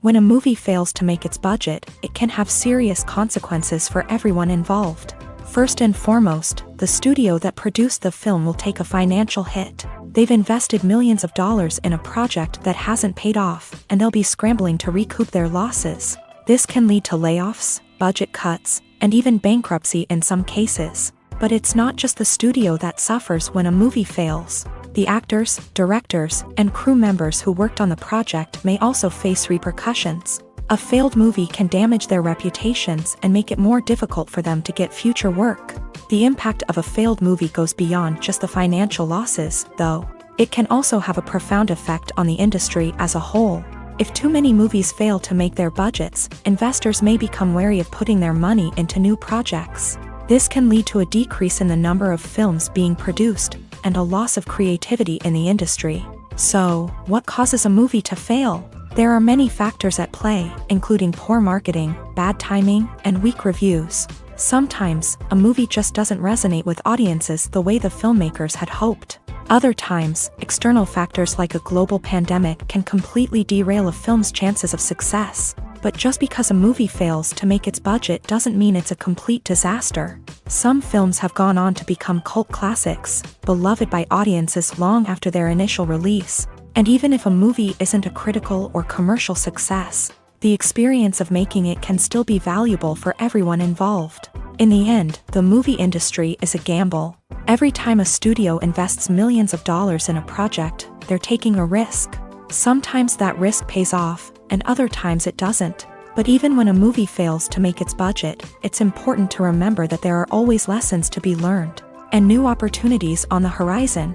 When a movie fails to make its budget, it can have serious consequences for everyone involved. First and foremost, the studio that produced the film will take a financial hit. They've invested millions of dollars in a project that hasn't paid off, and they'll be scrambling to recoup their losses. This can lead to layoffs, budget cuts, and even bankruptcy in some cases. But it's not just the studio that suffers when a movie fails. The actors, directors, and crew members who worked on the project may also face repercussions. A failed movie can damage their reputations and make it more difficult for them to get future work. The impact of a failed movie goes beyond just the financial losses, though. It can also have a profound effect on the industry as a whole. If too many movies fail to make their budgets, investors may become wary of putting their money into new projects. This can lead to a decrease in the number of films being produced, and a loss of creativity in the industry. So, what causes a movie to fail? There are many factors at play, including poor marketing, bad timing, and weak reviews. Sometimes, a movie just doesn't resonate with audiences the way the filmmakers had hoped. Other times, external factors like a global pandemic can completely derail a film's chances of success. But just because a movie fails to make its budget doesn't mean it's a complete disaster. Some films have gone on to become cult classics, beloved by audiences long after their initial release. And even if a movie isn't a critical or commercial success, the experience of making it can still be valuable for everyone involved. In the end, the movie industry is a gamble. Every time a studio invests millions of dollars in a project, they're taking a risk. Sometimes that risk pays off, and other times it doesn't. But even when a movie fails to make its budget, it's important to remember that there are always lessons to be learned, and new opportunities on the horizon.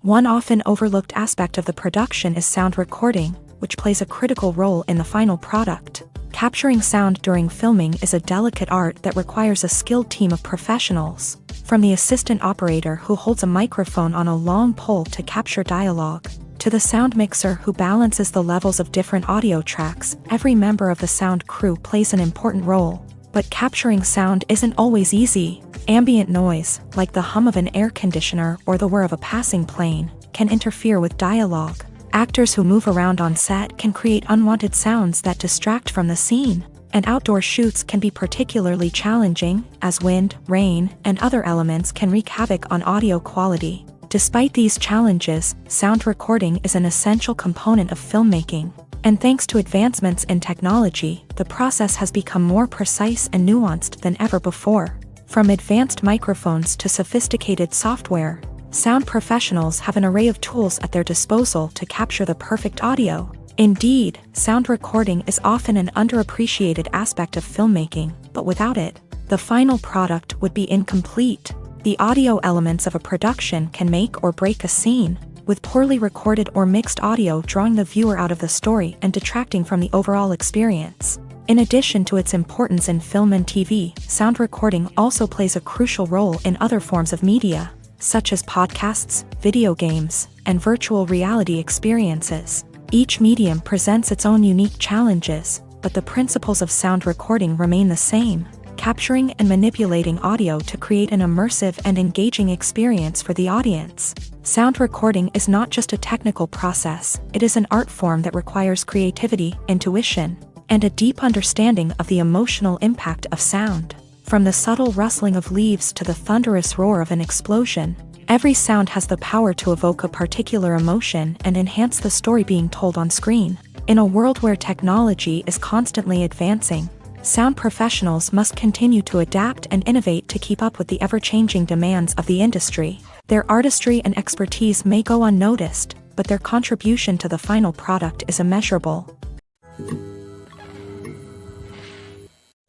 One often overlooked aspect of the production is sound recording, which plays a critical role in the final product. Capturing sound during filming is a delicate art that requires a skilled team of professionals. From the assistant operator who holds a microphone on a long pole to capture dialogue, to the sound mixer who balances the levels of different audio tracks, every member of the sound crew plays an important role. But capturing sound isn't always easy. Ambient noise, like the hum of an air conditioner or the whir of a passing plane, can interfere with dialogue. Actors who move around on set can create unwanted sounds that distract from the scene. And outdoor shoots can be particularly challenging, as wind, rain, and other elements can wreak havoc on audio quality. Despite these challenges, sound recording is an essential component of filmmaking. And thanks to advancements in technology, the process has become more precise and nuanced than ever before. From advanced microphones to sophisticated software, sound professionals have an array of tools at their disposal to capture the perfect audio. Indeed, sound recording is often an underappreciated aspect of filmmaking, but without it, the final product would be incomplete. The audio elements of a production can make or break a scene, with poorly recorded or mixed audio drawing the viewer out of the story and detracting from the overall experience. In addition to its importance in film and TV, sound recording also plays a crucial role in other forms of media, such as podcasts, video games, and virtual reality experiences. Each medium presents its own unique challenges, but the principles of sound recording remain the same, capturing and manipulating audio to create an immersive and engaging experience for the audience. Sound recording is not just a technical process, it is an art form that requires creativity, intuition, and a deep understanding of the emotional impact of sound. From the subtle rustling of leaves to the thunderous roar of an explosion, every sound has the power to evoke a particular emotion and enhance the story being told on screen. In a world where technology is constantly advancing, sound professionals must continue to adapt and innovate to keep up with the ever-changing demands of the industry. Their artistry and expertise may go unnoticed, but their contribution to the final product is immeasurable.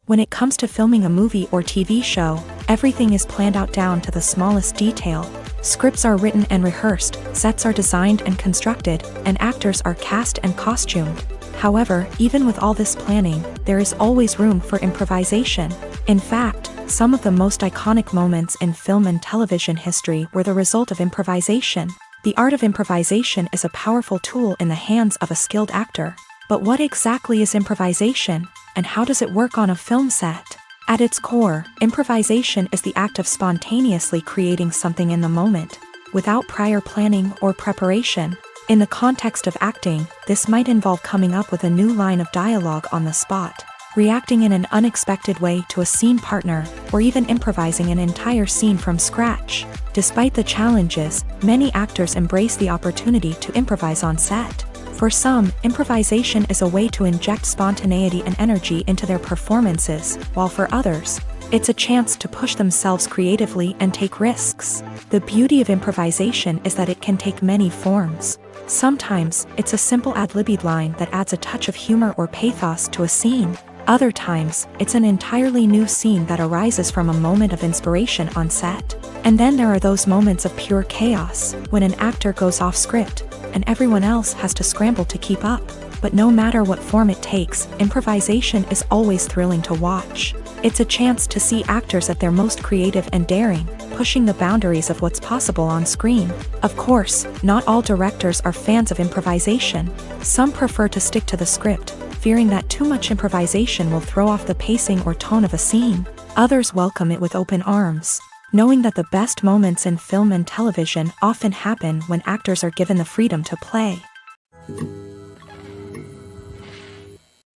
When it comes to filming a movie or TV show, everything is planned out down to the smallest detail. Scripts are written and rehearsed, sets are designed and constructed, and actors are cast and costumed. However, even with all this planning, there is always room for improvisation. In fact, some of the most iconic moments in film and television history were the result of improvisation. The art of improvisation is a powerful tool in the hands of a skilled actor. But what exactly is improvisation, and how does it work on a film set? At its core, improvisation is the act of spontaneously creating something in the moment, without prior planning or preparation. In the context of acting, this might involve coming up with a new line of dialogue on the spot, reacting in an unexpected way to a scene partner, or even improvising an entire scene from scratch. Despite the challenges, many actors embrace the opportunity to improvise on set. For some, improvisation is a way to inject spontaneity and energy into their performances, while for others, it's a chance to push themselves creatively and take risks. The beauty of improvisation is that it can take many forms. Sometimes, it's a simple ad-libbed line that adds a touch of humor or pathos to a scene. Other times, it's an entirely new scene that arises from a moment of inspiration on set. And then there are those moments of pure chaos, when an actor goes off script, and everyone else has to scramble to keep up. But no matter what form it takes, improvisation is always thrilling to watch. It's a chance to see actors at their most creative and daring, pushing the boundaries of what's possible on screen. Of course, not all directors are fans of improvisation. Some prefer to stick to the script, fearing that too much improvisation will throw off the pacing or tone of a scene. Others welcome it with open arms, knowing that the best moments in film and television often happen when actors are given the freedom to play.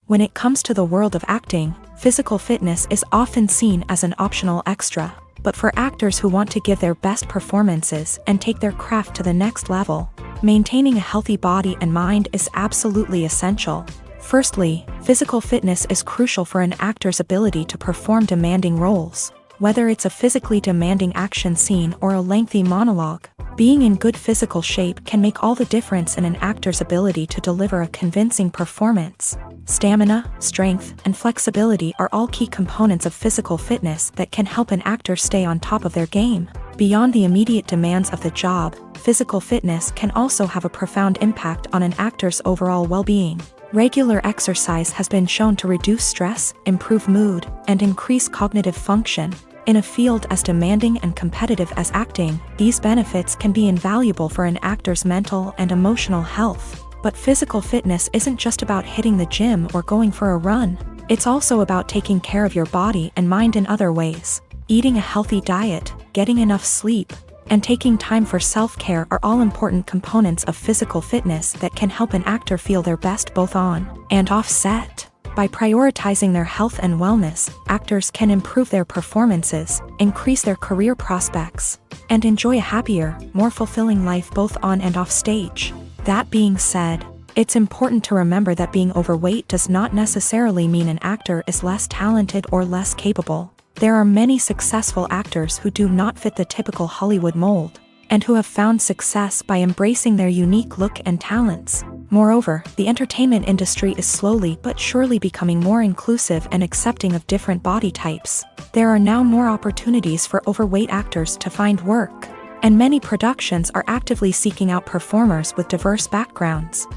When it comes to the world of acting, physical fitness is often seen as an optional extra. But for actors who want to give their best performances and take their craft to the next level, maintaining a healthy body and mind is absolutely essential. Firstly, physical fitness is crucial for an actor's ability to perform demanding roles. Whether it's a physically demanding action scene or a lengthy monologue, being in good physical shape can make all the difference in an actor's ability to deliver a convincing performance. Stamina, strength, and flexibility are all key components of physical fitness that can help an actor stay on top of their game. Beyond the immediate demands of the job, physical fitness can also have a profound impact on an actor's overall well-being. Regular exercise has been shown to reduce stress, improve mood, and increase cognitive function. In a field as demanding and competitive as acting, these benefits can be invaluable for an actor's mental and emotional health. But physical fitness isn't just about hitting the gym or going for a run. It's also about taking care of your body and mind in other ways. Eating a healthy diet, getting enough sleep, and taking time for self-care are all important components of physical fitness that can help an actor feel their best both on and off set. By prioritizing their health and wellness, actors can improve their performances, increase their career prospects, and enjoy a happier, more fulfilling life both on and off stage. That being said, it's important to remember that being overweight does not necessarily mean an actor is less talented or less capable. There are many successful actors who do not fit the typical Hollywood mold, and who have found success by embracing their unique look and talents. Moreover, the entertainment industry is slowly but surely becoming more inclusive and accepting of different body types. There are now more opportunities for overweight actors to find work, and many productions are actively seeking out performers with diverse backgrounds.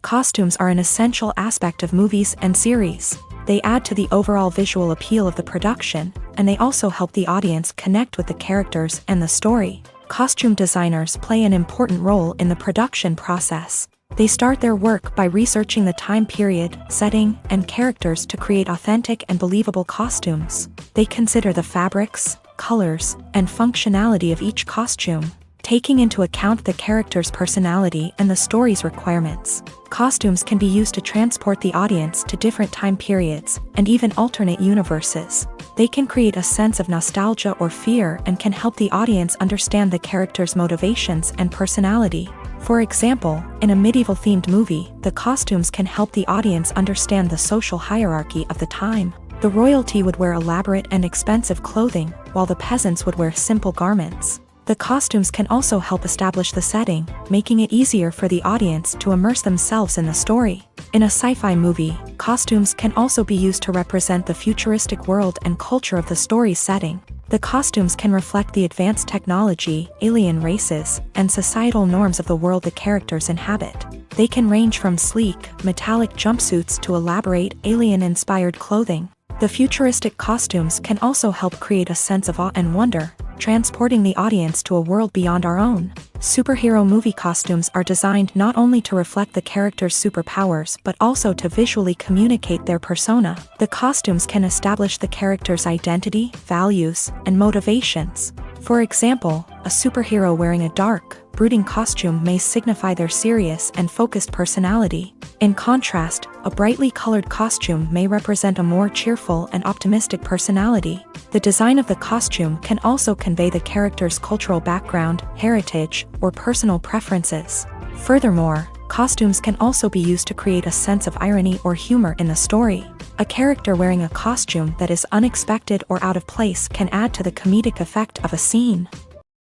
Costumes are an essential aspect of movies and series. They add to the overall visual appeal of the production, and they also help the audience connect with the characters and the story. Costume designers play an important role in the production process. They start their work by researching the time period, setting, and characters to create authentic and believable costumes. They consider the fabrics, colors, and functionality of each costume, taking into account the character's personality and the story's requirements. Costumes can be used to transport the audience to different time periods, and even alternate universes. They can create a sense of nostalgia or fear and can help the audience understand the character's motivations and personality. For example, in a medieval-themed movie, the costumes can help the audience understand the social hierarchy of the time. The royalty would wear elaborate and expensive clothing, while the peasants would wear simple garments. The costumes can also help establish the setting, making it easier for the audience to immerse themselves in the story. In a sci-fi movie, costumes can also be used to represent the futuristic world and culture of the story's setting. The costumes can reflect the advanced technology, alien races, and societal norms of the world the characters inhabit. They can range from sleek, metallic jumpsuits to elaborate, alien-inspired clothing. The futuristic costumes can also help create a sense of awe and wonder, transporting the audience to a world beyond our own. Superhero movie costumes are designed not only to reflect the character's superpowers but also to visually communicate their persona. The costumes can establish the character's identity, values, and motivations. For example, a superhero wearing a dark, brooding costume may signify their serious and focused personality. In contrast, a brightly colored costume may represent a more cheerful and optimistic personality. The design of the costume can also convey the character's cultural background, heritage, or personal preferences. Furthermore, costumes can also be used to create a sense of irony or humor in the story. A character wearing a costume that is unexpected or out of place can add to the comedic effect of a scene.